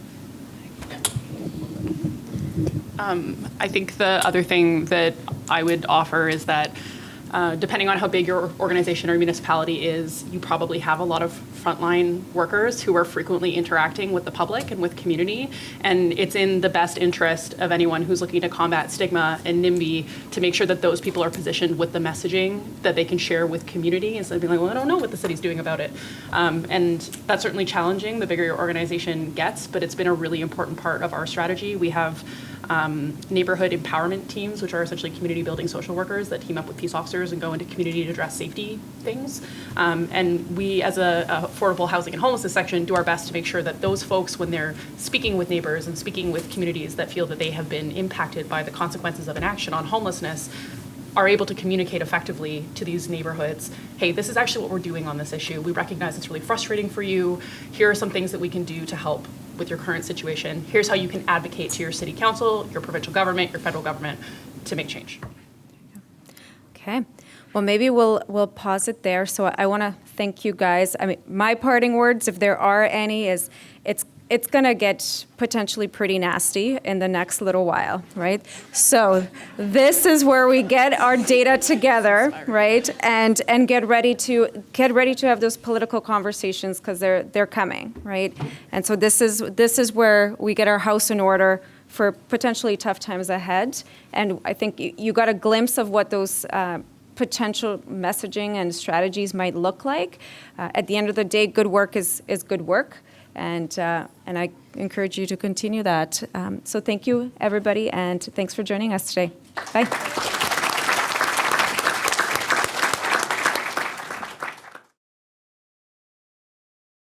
[SPEAKER 4] I think the other thing that I would offer is that depending on how big your organization or municipality is, you probably have a lot of frontline workers who are frequently interacting with the public and with community. And it's in the best interest of anyone who's looking to combat stigma and NIMBY to make sure that those people are positioned with the messaging that they can share with community instead of being like, well, I don't know what the city's doing about it. And that's certainly challenging the bigger your organization gets, but it's been a really important part of our strategy. We have neighborhood empowerment teams, which are essentially community building social workers that team up with peace officers and go into community to address safety things. And we, as a affordable housing and homelessness section, do our best to make sure that those folks, when they're speaking with neighbors and speaking with communities that feel that they have been impacted by the consequences of an action on homelessness, are able to communicate effectively to these neighborhoods, hey, this is actually what we're doing on this issue. We recognize it's really frustrating for you. Here are some things that we can do to help with your current situation. Here's how you can advocate to your city council, your provincial government, your federal government to make change.
[SPEAKER 1] Okay. Well, maybe we'll pause it there. So I want to thank you guys. I mean, my parting words, if there are any, is it's going to get potentially pretty nasty in the next little while, right? So this is where we get our data together, right? And get ready to have those political conversations because they're coming, right? And so this is where we get our house in order for potentially tough times ahead. And I think you got a glimpse of what those potential messaging and strategies might look like. At the end of the day, good work is good work. And I encourage you to continue that. So thank you, everybody, and thanks for joining us today. Bye.